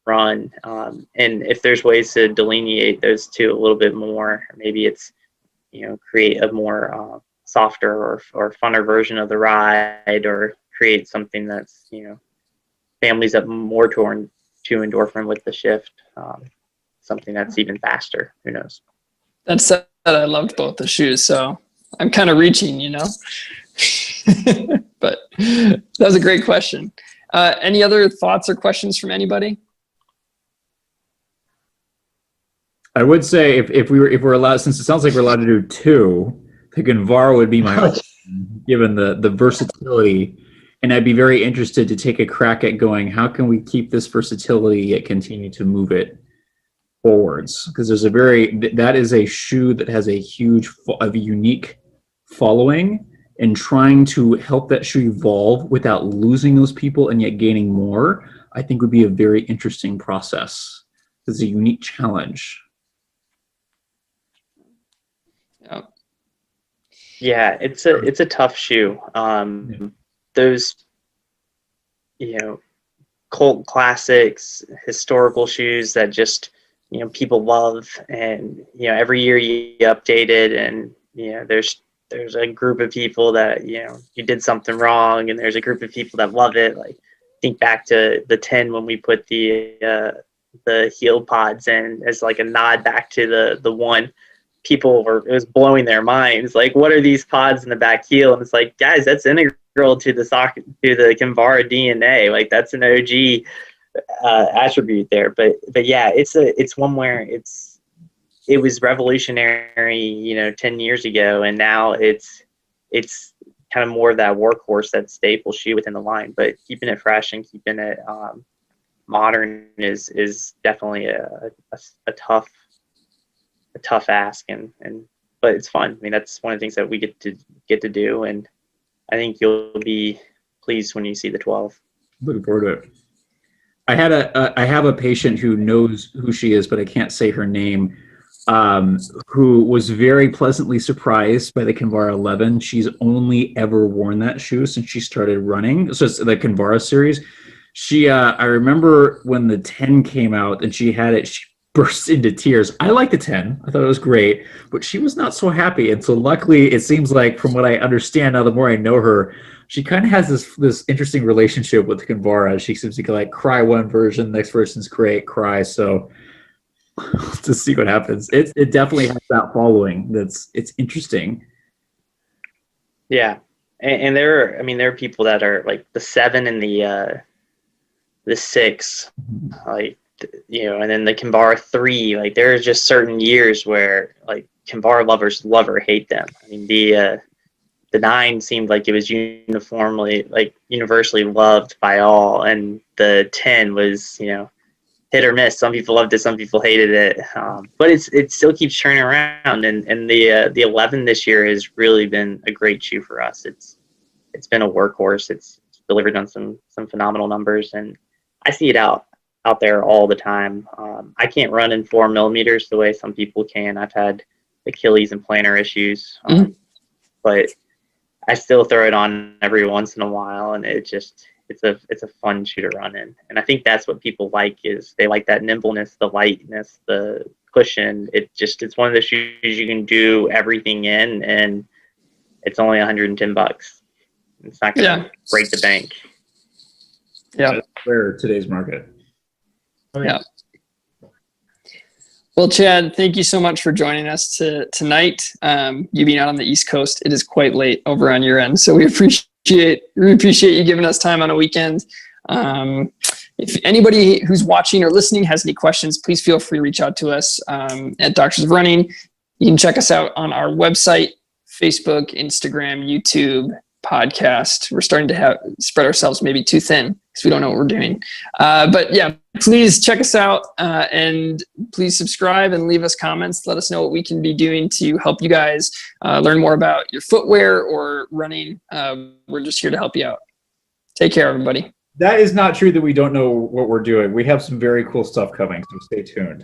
run. And if there's ways to delineate those two a little bit more, maybe it's create a more softer or funner version of the Ride, or create something that's families up more to Endorphin with the Shift. Something that's even faster. Who knows?
That said, I loved both the shoes, so I'm kind of reaching, But that was a great question. Any other thoughts or questions from anybody?
I would say if we're allowed, since it sounds like we're allowed to do two, the Kinvara would be my option, given the versatility. And I'd be very interested to take a crack at going, how can we keep this versatility yet continue to move it forwards? Because that is a shoe that has a unique following, and trying to help that shoe evolve without losing those people and yet gaining more, I think would be a very interesting process. It's a unique challenge.
Yeah, it's a tough shoe. Those, cult classics, historical shoes that just, people love, and every year you update it, and there's a group of people that you did something wrong, and there's a group of people that love it. Like, think back to the 10 when we put the heel pods in as like a nod back to the one. It was blowing their minds. Like, what are these pods in the back heel? And it's like, guys, that's integral to the Kinvara DNA. Like, that's an OG attribute there. But yeah, it's one where it was revolutionary, 10 years ago, and now it's kind of more of that workhorse, that staple shoe within the line. But keeping it fresh and keeping it modern is definitely a tough ask, but it's fun. I mean, that's one of the things that we get to do, and I think you'll be pleased when you see the 12.
Looking forward to it. I have a patient who knows who she is, but I can't say her name, who was very pleasantly surprised by the Kinvara 11. She's only ever worn that shoe since she started running. So it's the Kinvara series. I remember when the 10 came out and she had it, she burst into tears. I like the 10. I thought it was great, but she was not so happy. And so luckily, it seems like, from what I understand now, the more I know her, she kind of has this interesting relationship with Kinvara. She seems to like cry one version, next version's great, cry. So to see what happens. It definitely has that following. It's interesting.
Yeah, and there are people that are like the 7 and the 6, like, and then the Kinvara 3. Like, there are just certain years where like Kinvara lovers love or hate them. I mean, the 9 seemed like it was universally loved by all, and the 10 was hit or miss. Some people loved it, some people hated it, but it still keeps churning around. And the 11 this year has really been a great shoe for us. It's been a workhorse. It's delivered on some phenomenal numbers, and I see it out there all the time. I can't run in 4 millimeters the way some people can. I've had Achilles and plantar issues, but I still throw it on every once in a while, and it's a fun shoe to run in. And I think that's what people like, is they like that nimbleness, the lightness, the cushion. It's one of the shoes you can do everything in, and it's only $110. It's not going to break the bank.
Yeah.
That's fair today's market.
Yeah. Well, Chad, thank you so much for joining us tonight. You being out on the East Coast, it is quite late over on your end, so we appreciate you giving us time on a weekend. If anybody who's watching or listening has any questions, please feel free to reach out to us at Doctors of Running. You can check us out on our website, Facebook, Instagram, YouTube, podcast. We're starting to spread ourselves maybe too thin because we don't know what we're doing. But yeah, please check us out and please subscribe and leave us comments. Let us know what we can be doing to help you guys learn more about your footwear or running. We're just here to help you out. Take care, everybody.
That is not true that we don't know what we're doing. We have some very cool stuff coming, so stay tuned.